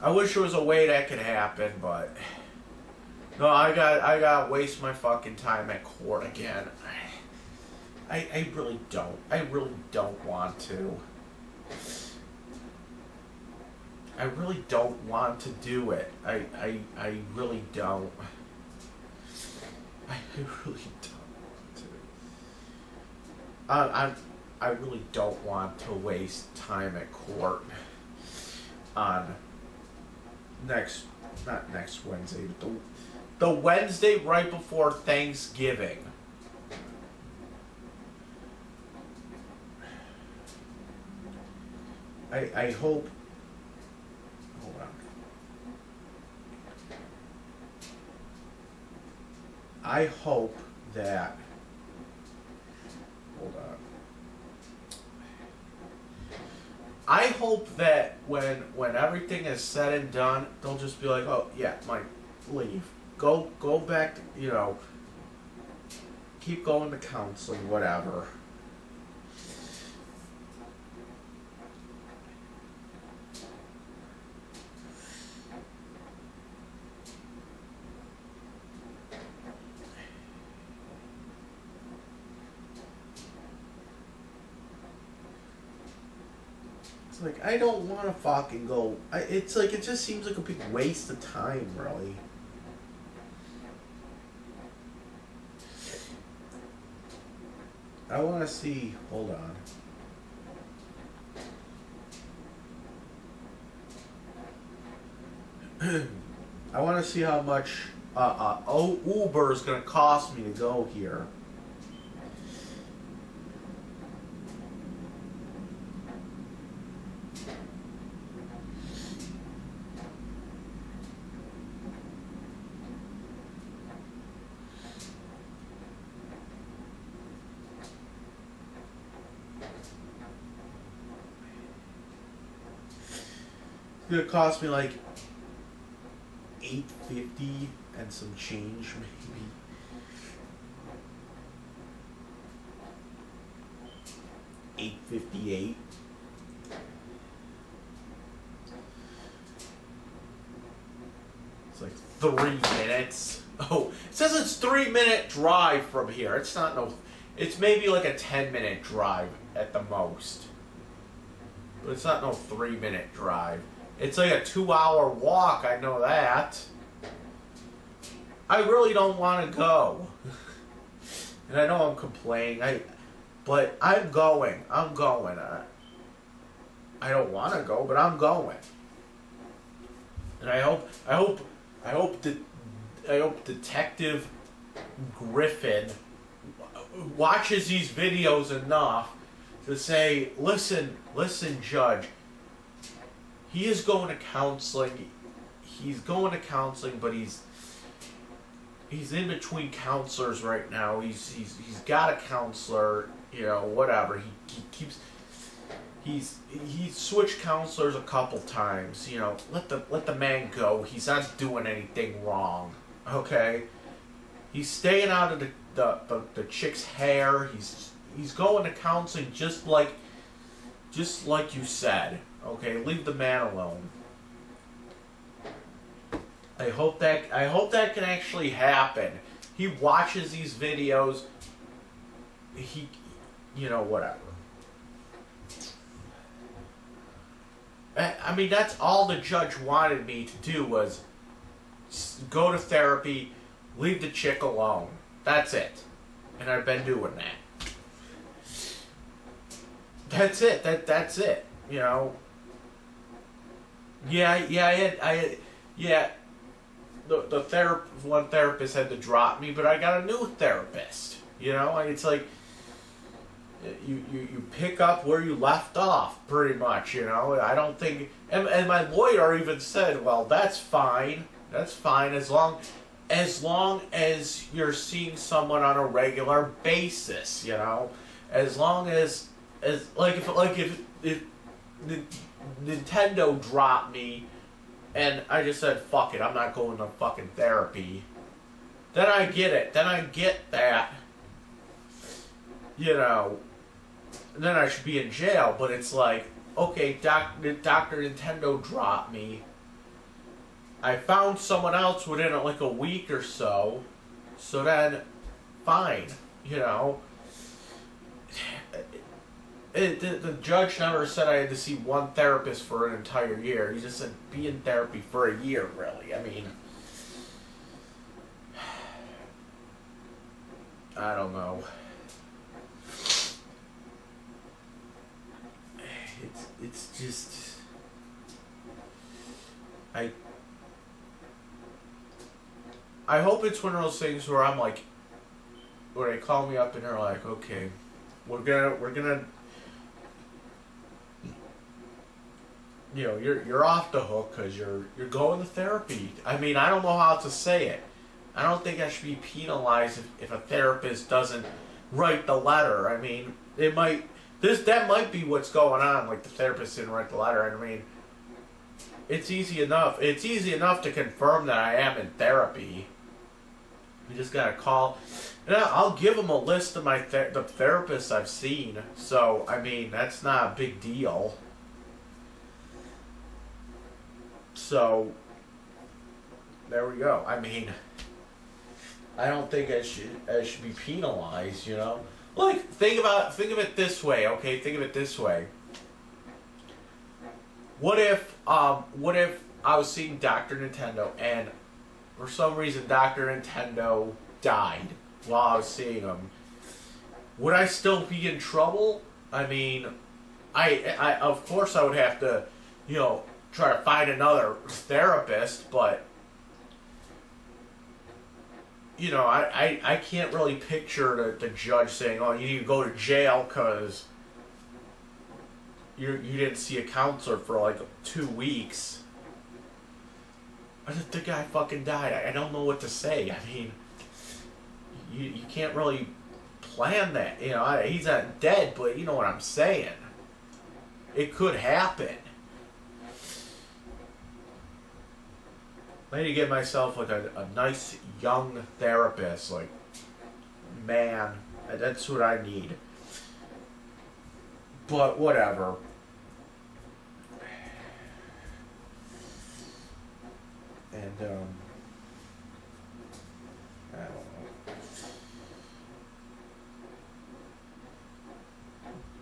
I wish there was a way that could happen, but no, I got waste my fucking time at court again. I really don't. I really don't want to. I really don't want to do it. I really don't. I really don't want to. I really don't want to waste time at court on not next Wednesday, but the Wednesday right before Thanksgiving. I hope. Hold on. I hope that. Hold on. I hope that when everything is said and done, they'll just be like, oh yeah, Mike, leave. Go back to, you know, keep going to counseling, whatever. Like, I don't want to fucking go. It's like, it just seems like a big waste of time, really. I want to see, hold on. I want to see how much Uber is going to cost me to go here. It's gonna cost me like $8.50 and some change, maybe. $8.58. It's like 3 minutes. Oh, it says it's 3-minute drive from here. It's not no. It's maybe like a 10-minute drive at the most. But it's not no 3-minute drive. It's like a 2-hour walk, I know that. I really don't want to go. And I know I'm complaining, but I'm going. I'm going. I don't want to go, but I'm going. And I hope Detective Griffin watches these videos enough to say, listen, Judge, he is going to counseling. He's going to counseling, but he's in between counselors right now. He's got a counselor, you know, whatever. He's switched counselors a couple times. You know, let the man go. He's not doing anything wrong. Okay, he's staying out of the chick's hair. He's going to counseling just like you said. Okay, leave the man alone. I hope that can actually happen. He watches these videos. You know, whatever. I mean, that's all the judge wanted me to do was go to therapy, leave the chick alone. That's it. And I've been doing that. That's it. That's it. You know. Yeah. The one therapist had to drop me, but I got a new therapist. You know, it's like you pick up where you left off, pretty much. You know, I don't think, and my lawyer even said, well, that's fine. That's fine as long as you're seeing someone on a regular basis. You know, as long as if Nintendo dropped me. And I just said, fuck it, I'm not going to fucking therapy. Then I get it. Then I get that, you know, then I should be in jail. But it's like, okay, Dr. Nintendo dropped me. I found someone else within like a week or so. So then, fine, you know. The judge never said I had to see one therapist for an entire year. He just said be in therapy for a year, really. I mean, I don't know. It's just I hope it's one of those things where I'm like, where they call me up and they're like, okay, we're gonna you know, you're off the hook because you're going to therapy. I mean, I don't know how to say it. I don't think I should be penalized if a therapist doesn't write the letter. I mean, that might be what's going on. Like the therapist didn't write the letter. I mean, it's easy enough. It's easy enough to confirm that I am in therapy. You just gotta call, and I'll give them a list of the therapists I've seen. So I mean, that's not a big deal. So, there we go. I mean, I don't think I should be penalized, you know? Like, think of it this way, okay? Think of it this way. What if I was seeing Dr. Nintendo and for some reason Dr. Nintendo died while I was seeing him? Would I still be in trouble? I mean, I of course I would have to, you know, try to find another therapist, but you know, I can't really picture the judge saying, oh, you need to go to jail because you didn't see a counselor for like 2 weeks. The guy fucking died. I don't know what to say. I mean, you can't really plan that. You know, he's not dead, but you know what I'm saying. It could happen. I need to get myself like a nice young therapist, like, man, that's what I need. But whatever. And I don't know.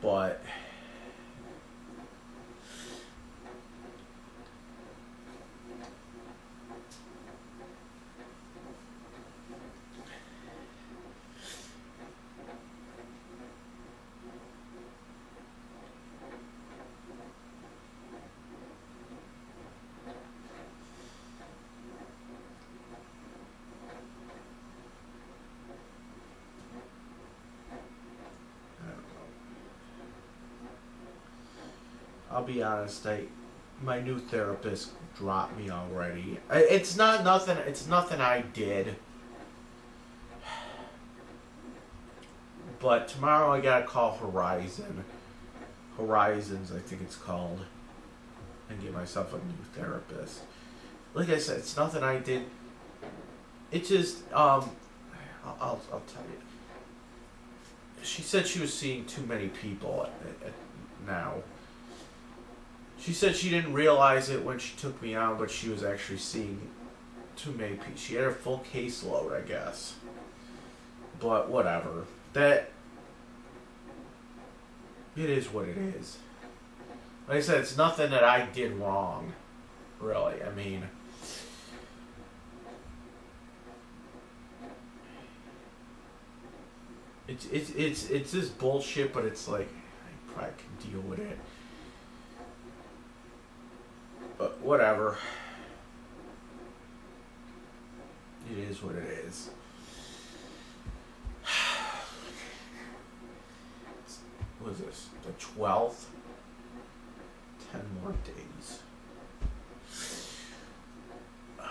But I'll be honest. My new therapist dropped me already. It's not nothing. It's nothing I did. But tomorrow I gotta call Horizons, I think it's called, and get myself a new therapist. Like I said, it's nothing I did. It just I'll tell you. She said she was seeing too many people now. She said she didn't realize it when she took me on, but she was actually seeing too many people. She had her full caseload, I guess. But whatever. That it is what it is. Like I said, it's nothing that I did wrong. Really, I mean, it's just bullshit. But it's like I probably can deal with it. But whatever. It is what it is. What is this? The 12th? 10 more days. Looking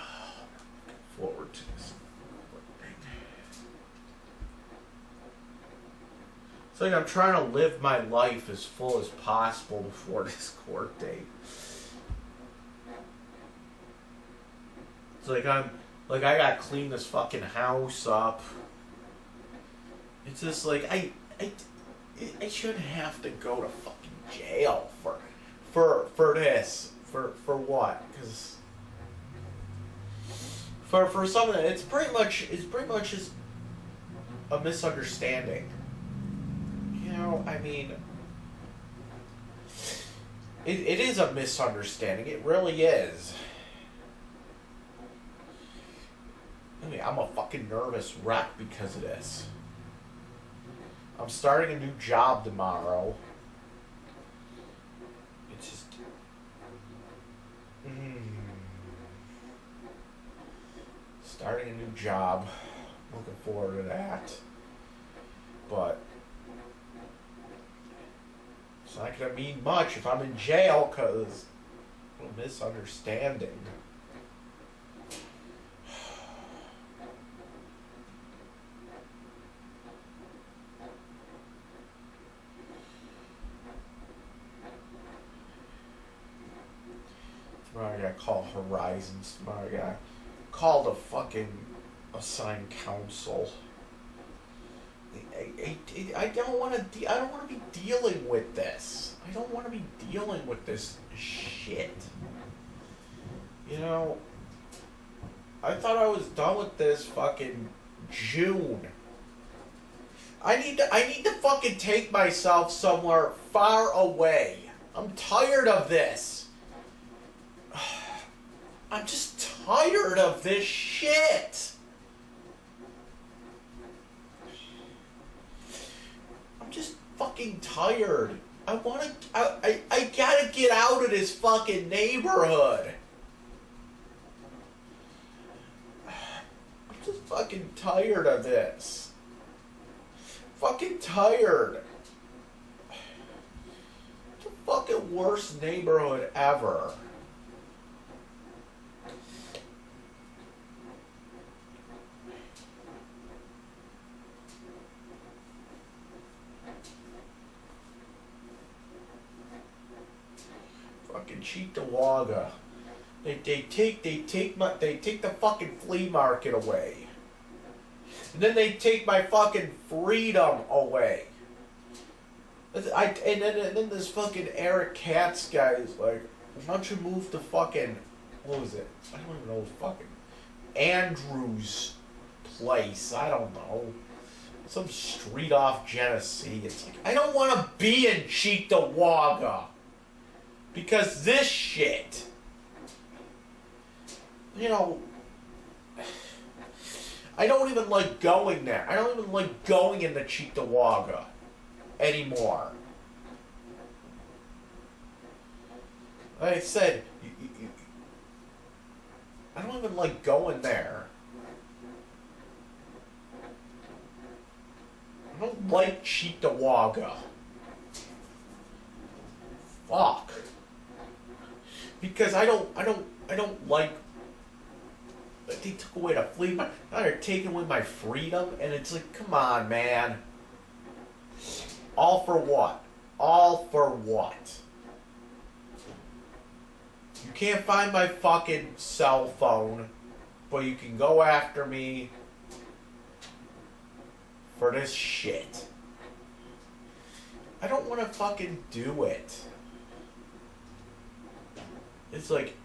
forward to this. It's like I'm trying to live my life as full as possible before this court date. It's like I gotta clean this fucking house up. It's just like I shouldn't have to go to fucking jail for this. For what? Because for something, it's pretty much just a misunderstanding. You know, I mean, it is a misunderstanding. It really is. I mean, I'm a fucking nervous wreck because of this. I'm starting a new job tomorrow. It's just... Starting a new job. Looking forward to that. But... it's not going to mean much if I'm in jail, because... a misunderstanding. Tomorrow I gotta call Horizons. Tomorrow I gotta call the fucking assigned counsel. I don't want to. I don't want to be dealing with this. I don't want to be dealing with this shit. You know, I thought I was done with this fucking June. I need to fucking take myself somewhere far away. I'm tired of this. I'm just tired of this shit. I'm just fucking tired. I gotta get out of this fucking neighborhood. I'm just fucking tired of this. Fucking tired. It's the fucking worst neighborhood ever. Fucking Cheektowaga. They take the fucking flea market away. And then they take my fucking freedom away. And then this fucking Eric Katz guy is like, why don't you move to fucking, what was it? I don't even know, fucking Andrew's place. I don't know. Some street off Genesee. It's like, I don't want to be in Cheektowaga. Because this shit, you know, I don't even like going there. I don't even like going into Cheektowaga anymore. Like I said, I don't even like going there. I don't like Cheektowaga. Fuck. because I don't like. They took away the flea. Now they're taking away my freedom, and it's like, come on, man. All for what? All for what? You can't find my fucking cell phone, but you can go after me for this shit. I don't want to fucking do it. It's like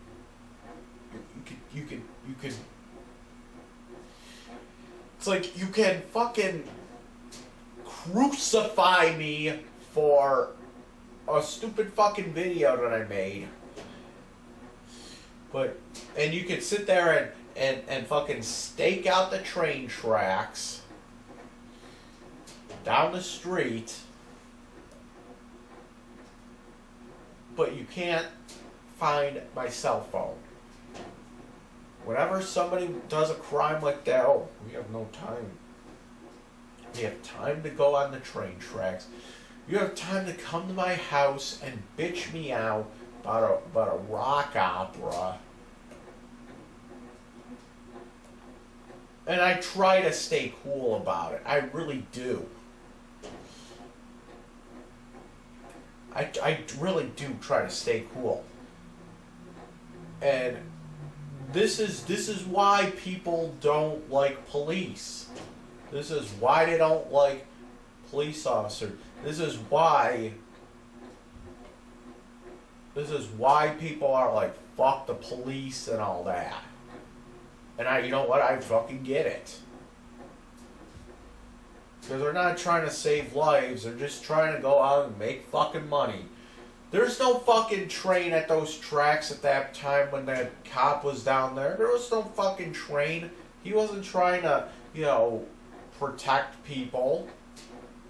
you could. It's like you can fucking crucify me for a stupid fucking video that I made. And you could sit there and fucking stake out the train tracks down the street, but you can't find my cell phone. Whenever somebody does a crime like that, oh, we have no time. We have time to go on the train tracks. You have time to come to my house and bitch me out about a rock opera. And I try to stay cool about it. I really do. I really do try to stay cool. And this is why people people like police. This is why they don't like police officers. This is why people are like, fuck the police and all that. And you know what? I fucking get it. Because they're not trying to save lives. They're just trying to go out and make fucking money. There's no fucking train at those tracks at that time when that cop was down there. There was no fucking train. He wasn't trying to, protect people.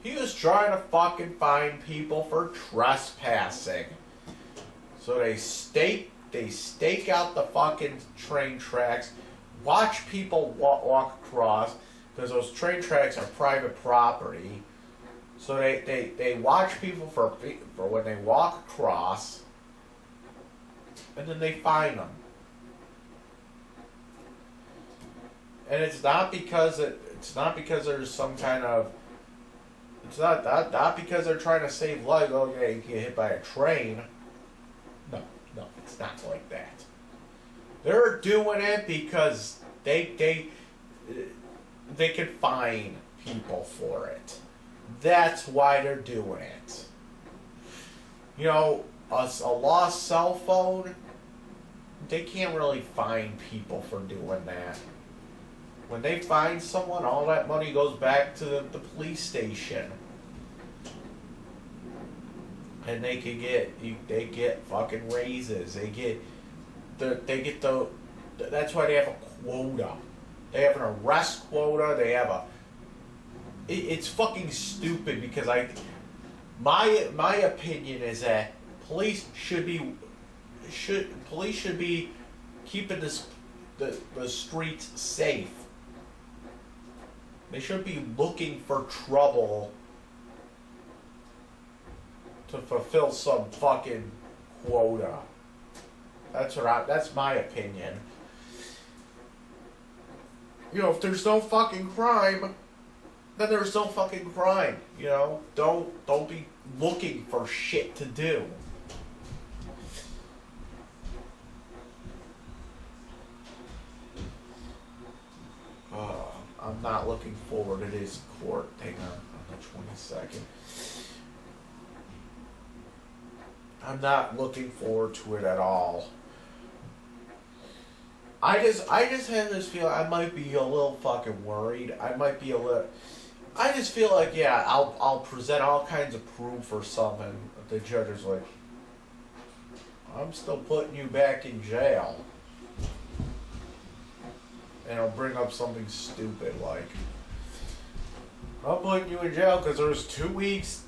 He was trying to fucking find people for trespassing. So they stake out the fucking train tracks, watch people walk across, because those train tracks are private property. So they watch people for when they walk across, and then they fine them. And it's not because there's some kind of, it's not because they're trying to save lives. Oh yeah, you get hit by a train. No, it's not like that. They're doing it because they can fine people for it. That's why they're doing it. A lost cell phone, they can't really fine people for doing that. When they find someone, all that money goes back to the police station. And they get fucking raises. That's why they have a quota. They have an arrest quota. They have it's fucking stupid because my opinion is that police should be keeping the streets safe. They shouldn't be looking for trouble to fulfill some fucking quota. That's my opinion. If there's no fucking crime, then there's no fucking crime. Don't be looking for shit to do. I'm not looking forward to this court thing on the 22nd. I'm not looking forward to it at all. I just have this feeling I might be a little fucking worried. I just feel like, yeah, I'll present all kinds of proof or something. The judge is like, I'm still putting you back in jail. And I'll bring up something stupid like, I'm putting you in jail because there was 2 weeks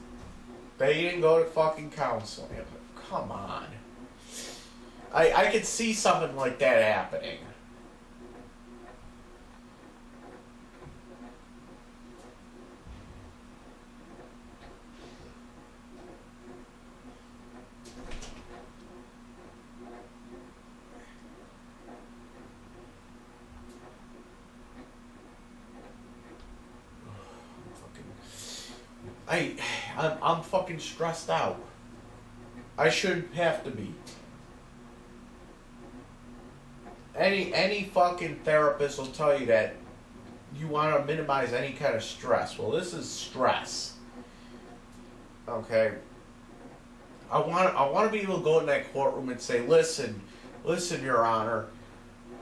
they didn't go to fucking counseling. I'm like, come on. I could see something like that happening. I'm fucking stressed out. I shouldn't have to be. Any fucking therapist will tell you that you want to minimize any kind of stress. Well, this is stress. Okay. I want to be able to go in that courtroom and say, listen, Your Honor,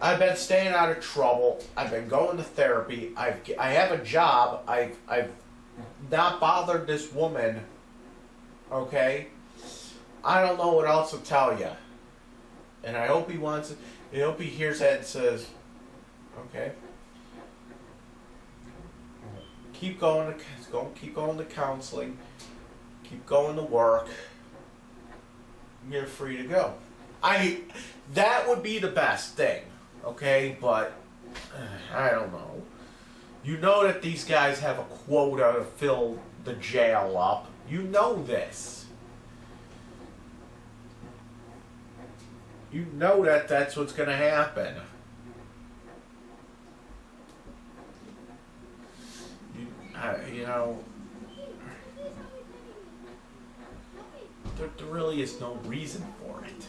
I've been staying out of trouble. I've been going to therapy. I have a job. I've not bothered this woman. Okay. I don't know what else to tell you. And I hope he wants it. I hope he hears that and says, okay. Keep going to counseling. Keep going to work. You're free to go. That would be the best thing, okay? But I don't know. You know that these guys have a quota to fill the jail up. You know this. You know that that's what's going to happen. You know, there really is no reason for it.